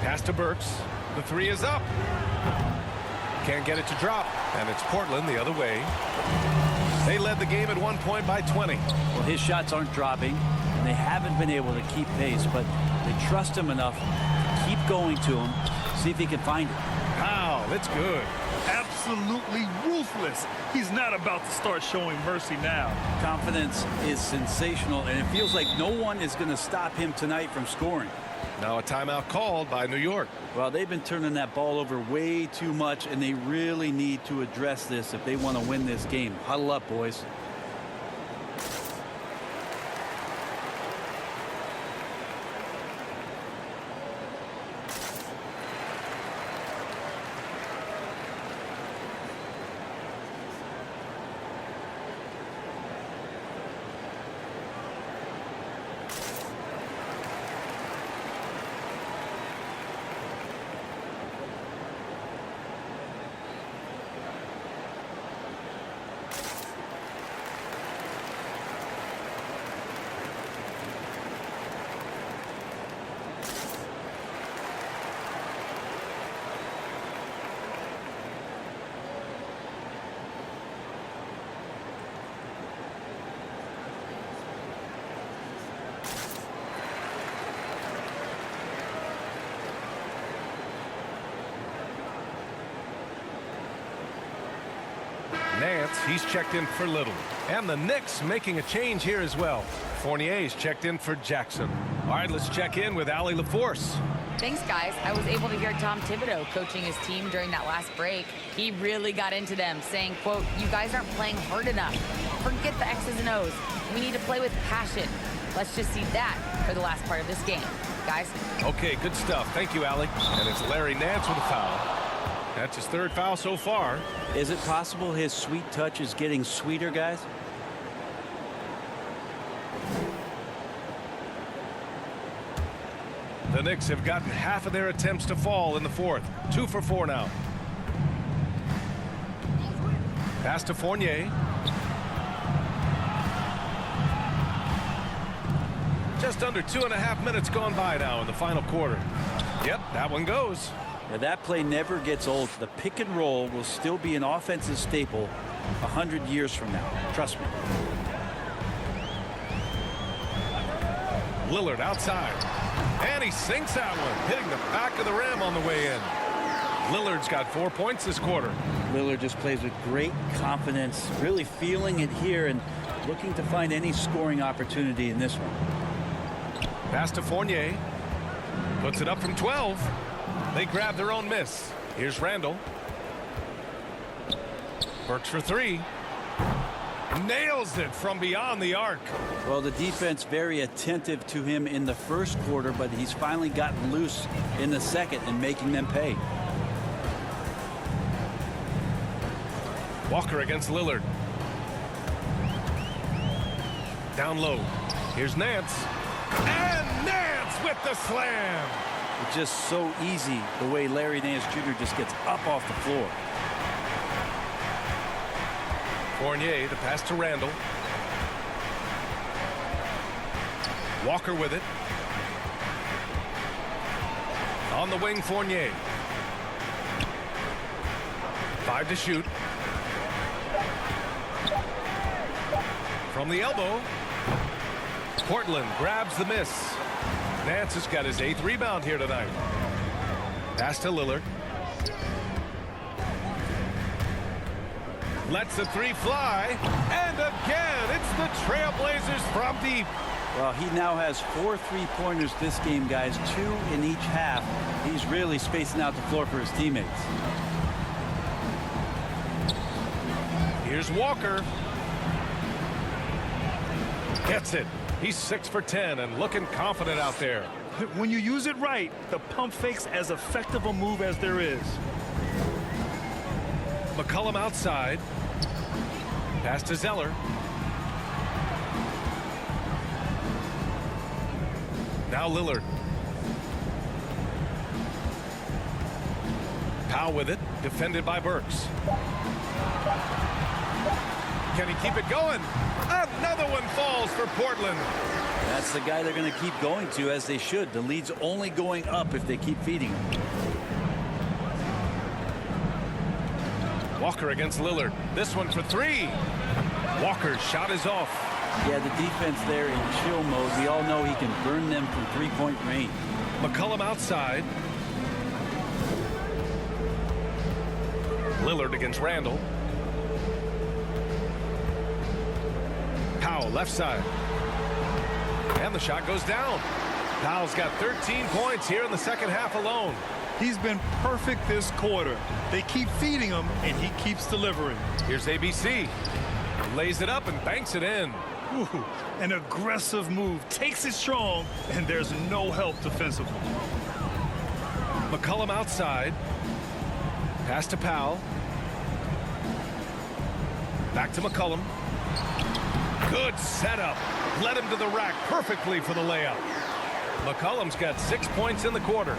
Pass to Burks. The three is up. Can't get it to drop. And it's Portland the other way. They led the game at 1 point by 20. Well, his shots aren't dropping, and they haven't been able to keep pace, but they trust him enough to keep going to him, see if he can find it. Wow, that's good. Absolutely ruthless. He's not about to start showing mercy now. Confidence is sensational, and it feels like no one is going to stop him tonight from scoring. Now a timeout called by New York. Well, they've been turning that ball over way too much, and they really need to address this if they want to win this game. Huddle up, boys. Nance, he's checked in for Little. And the Knicks making a change here as well. Fournier's checked in for Jackson. All right, let's check in with Allie LaForce. Thanks, guys. I was able to hear Tom Thibodeau coaching his team during that last break. He really got into them, saying, quote, "You guys aren't playing hard enough. Forget the X's and O's. We need to play with passion. Let's just see that for the last part of this game, guys." Okay, good stuff. Thank you, Allie. And it's Larry Nance with a foul. That's his third foul so far. Is it possible his sweet touch is getting sweeter, guys? The Knicks have gotten half of their attempts to fall in the fourth. 2 for 4 now. Pass to Fournier. Just under 2.5 minutes gone by now in the final quarter. Yep, that one goes. Now, that play never gets old. The pick and roll will still be an offensive staple 100 years from now. Trust me. Lillard outside. And he sinks that one, hitting the back of the rim on the way in. Lillard's got 4 points this quarter. Lillard just plays with great confidence, really feeling it here and looking to find any scoring opportunity in this one. Pass to Fournier. Puts it up from 12. They grab their own miss. Here's Randall. Works for three. Nails it from beyond the arc. Well, the defense very attentive to him in the first quarter, but he's finally gotten loose in the second and making them pay. Walker against Lillard. Down low. Here's Nance. And Nance with the slam. It's just so easy the way Larry Nance Jr. just gets up off the floor. Fournier, the pass to Randall. Walker with it. On the wing, Fournier. 5 to shoot. From the elbow. Portland grabs the miss. Nance has got his 8th rebound here tonight. Pass to Lillard. Lets the three fly. And again, it's the Trailblazers from deep. Well, he now has 4 3-pointers this game, guys. 2 in each half. He's really spacing out the floor for his teammates. Here's Walker. Gets it. He's 6 for 10 and looking confident out there. When you use it right, the pump fake's as effective a move as there is. McCollum outside. Pass to Zeller. Now Lillard. Powell with it. Defended by Burks. Can he keep it going? Another one falls for Portland. That's the guy they're going to keep going to, as they should. The lead's only going up if they keep feeding him. Walker against Lillard. This one for three. Walker's shot is off. Yeah, the defense there in chill mode. We all know he can burn them from 3-point range. McCollum outside. Lillard against Randall. Powell left side. And the shot goes down. Powell's got 13 points here in the second half alone. He's been perfect this quarter. They keep feeding him, and he keeps delivering. Here's ABC. Lays it up and banks it in. Ooh, an aggressive move. Takes it strong, and there's no help defensively. McCollum outside. Pass to Powell. Back to McCollum. Good setup. Led him to the rack perfectly for the layup. McCollum's got 6 points in the quarter.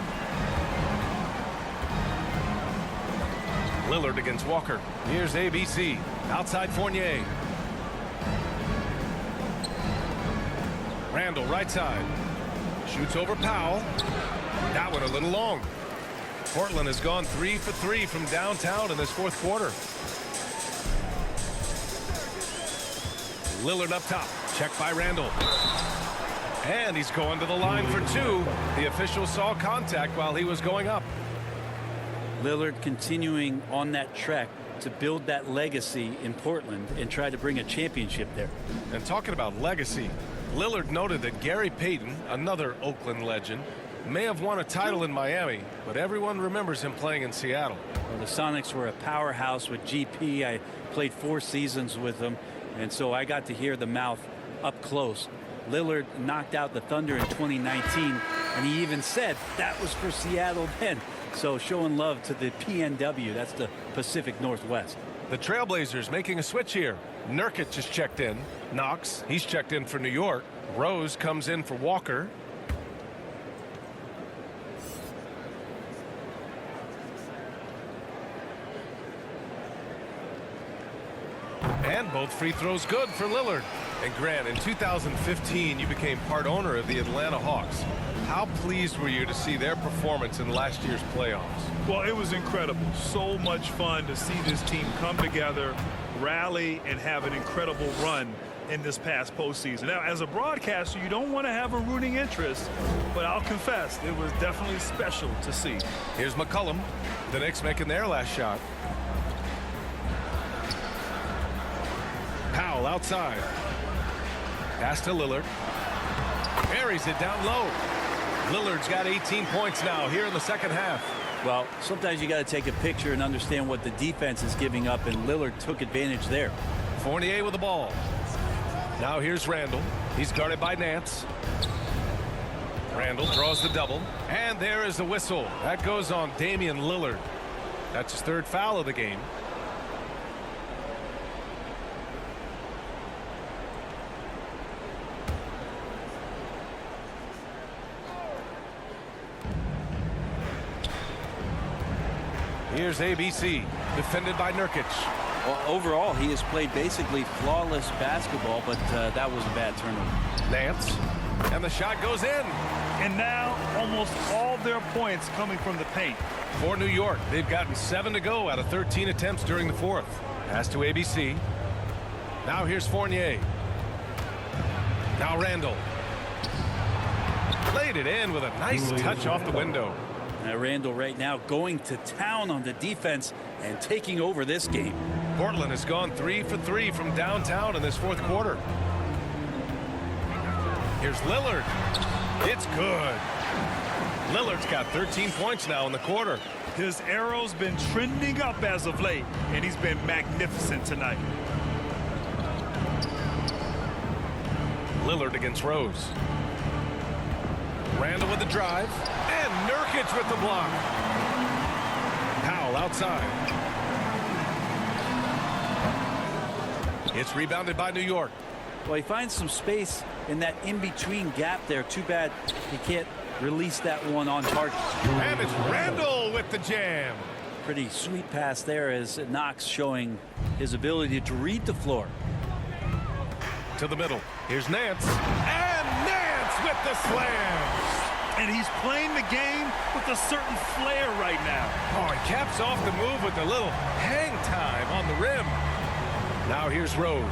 Lillard against Walker. Here's ABC. Outside Fournier. Randall right side. Shoots over Powell. That one a little long. Portland has gone 3 for 3 from downtown in this fourth quarter. Lillard up top. Checked by Randall. And he's going to the line for two. The official saw contact while he was going up. Lillard continuing on that trek to build that legacy in Portland and try to bring a championship there. And talking about legacy, Lillard noted that Gary Payton, another Oakland legend, may have won a title in Miami, but everyone remembers him playing in Seattle. Well, the Sonics were a powerhouse with GP. I played 4 seasons with them, and so I got to hear the mouth up close. Lillard knocked out the Thunder in 2019, and he even said that was for Seattle then. So showing love to the PNW, that's the Pacific Northwest. The Trailblazers making a switch here. Nurkic just checked in. Knox, he's checked in for New York. Rose comes in for Walker. And both free throws good for Lillard. And Grant, in 2015, you became part owner of the Atlanta Hawks. How pleased were you to see their performance in last year's playoffs? Well, it was incredible. So much fun to see this team come together, rally, and have an incredible run in this past postseason. Now, as a broadcaster, you don't want to have a rooting interest, but I'll confess, it was definitely special to see. Here's McCollum. The Knicks making their last shot. Powell outside. Pass to Lillard. Buries it down low. Lillard's got 18 points now here in the second half. Well, sometimes you got to take a picture and understand what the defense is giving up, and Lillard took advantage there. Fournier with the ball. Now here's Randall. He's guarded by Nance. Randall draws the double. And there is the whistle. That goes on Damian Lillard. That's his third foul of the game. Here's ABC, defended by Nurkic. Well, overall, he has played basically flawless basketball, but that was a bad turnover. Nance, and the shot goes in. And now almost all their points coming from the paint. For New York, they've gotten 7 to go out of 13 attempts during the fourth. Pass to ABC. Now here's Fournier. Now Randall. Laid it in with a nice touch off the window. Randall right now going to town on the defense and taking over this game. Portland has gone 3 for 3 from downtown in this fourth quarter. Here's Lillard. It's good. Lillard's got 13 points now in the quarter. His arrow's been trending up as of late, and he's been magnificent tonight. Lillard against Rose. Randall with the drive. And Nurkic with the block. Powell outside. It's rebounded by New York. Well, he finds some space in that in-between gap there. Too bad he can't release that one on target. And it's Randall with the jam. Pretty sweet pass there as Knox showing his ability to read the floor. To the middle. Here's Nance. And Nance with the slam. And he's playing the game with a certain flair right now. Oh, he caps off the move with a little hang time on the rim. Now here's Rose.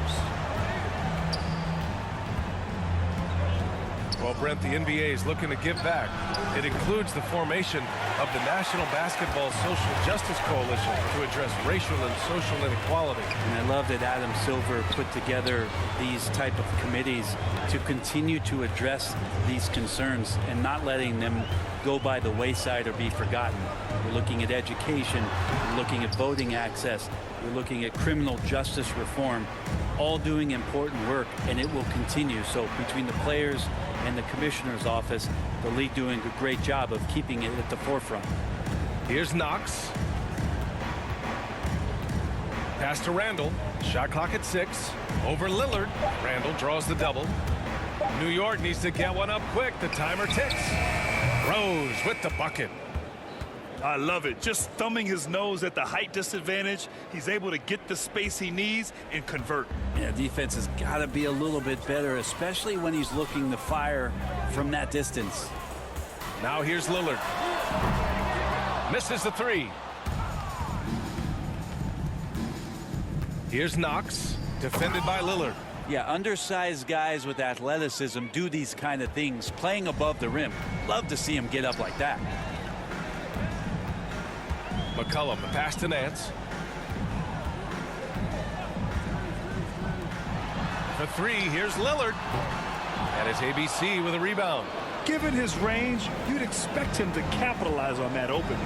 Well, Brent, the NBA is looking to give back. It includes the formation of the National Basketball Social Justice Coalition to address racial and social inequality. And I love that Adam Silver put together these type of committees to continue to address these concerns and not letting them go by the wayside or be forgotten. We're looking at education, we're looking at voting access, we're looking at criminal justice reform, all doing important work, and it will continue. So between the players and the commissioner's office, the league doing a great job of keeping it at the forefront. Here's Knox. Pass to Randall. Shot clock at 6. Over Lillard. Randall draws the double. New York needs to get one up quick. The timer ticks. Rose with the bucket. I love it. Just thumbing his nose at the height disadvantage. He's able to get the space he needs and convert. Yeah, defense has got to be a little bit better, especially when he's looking to fire from that distance. Now here's Lillard. Misses the 3. Here's Knox, defended by Lillard. Yeah, undersized guys with athleticism do these kind of things, playing above the rim. Love to see him get up like that. McCollum, the pass to Nance. For 3, here's Lillard. And it's ABC with a rebound. Given his range, you'd expect him to capitalize on that opening.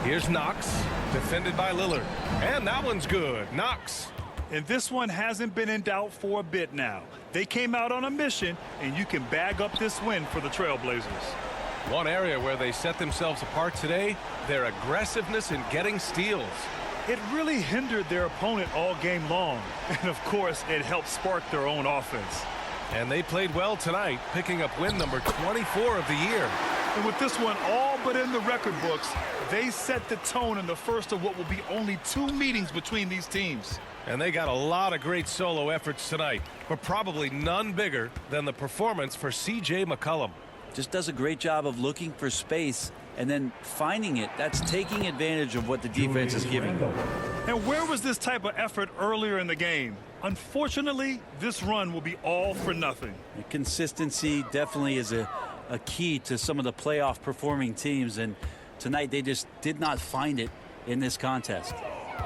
Here's Knox, defended by Lillard. And that one's good. Knox. And this one hasn't been in doubt for a bit now. They came out on a mission, and you can bag up this win for the Trailblazers. One area where they set themselves apart today, their aggressiveness in getting steals. It really hindered their opponent all game long. And, of course, it helped spark their own offense. And they played well tonight, picking up win number 24 of the year. And with this one all but in the record books, they set the tone in the first of what will be only 2 meetings between these teams. And they got a lot of great solo efforts tonight, but probably none bigger than the performance for C.J. McCollum. Just does a great job of looking for space and then finding it. That's taking advantage of what the defense is giving. And where was this type of effort earlier in the game? Unfortunately, this run will be all for nothing. The consistency definitely is a key to some of the playoff performing teams, and tonight they just did not find it in this contest.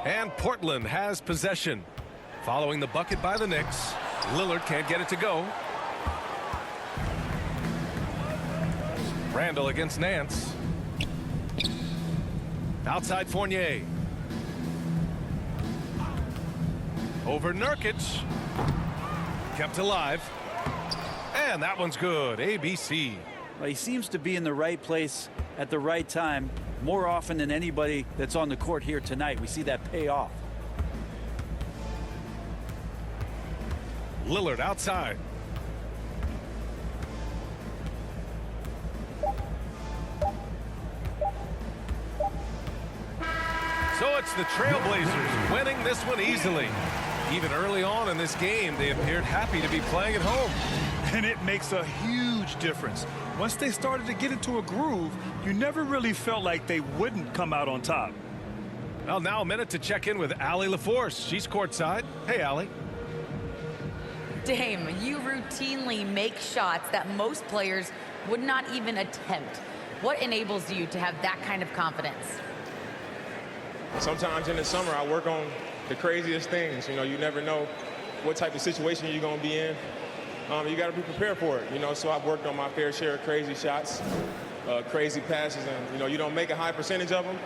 And Portland has possession. Following the bucket by the Knicks, Lillard can't get it to go. Randall against Nance. Outside Fournier. Over Nurkic. Kept alive. And that one's good. ABC. Well, he seems to be in the right place at the right time more often than anybody that's on the court here tonight. We see that pay off. Lillard outside. So it's the Trailblazers winning this one easily. Even early on in this game, they appeared happy to be playing at home. And it makes a huge difference. Once they started to get into a groove, you never really felt like they wouldn't come out on top. Well, now a minute to check in with Allie LaForce. She's courtside. Hey, Allie. Dame, you routinely make shots that most players would not even attempt. What enables you to have that kind of confidence? Sometimes in the summer, I work on the craziest things. You know, you never know what type of situation you're going to be in. You got to be prepared for it, you know, so I've worked on my fair share of crazy shots, crazy passes, and, you know, you don't make a high percentage of them,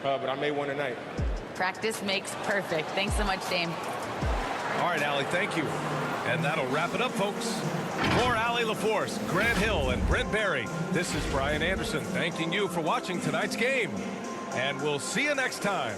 but I made one tonight. Practice makes perfect. Thanks so much, Dame. All right, Allie, thank you. And that'll wrap it up, folks. For Allie LaForce, Grant Hill, and Brent Barry, this is Brian Anderson thanking you for watching tonight's game. And we'll see you next time.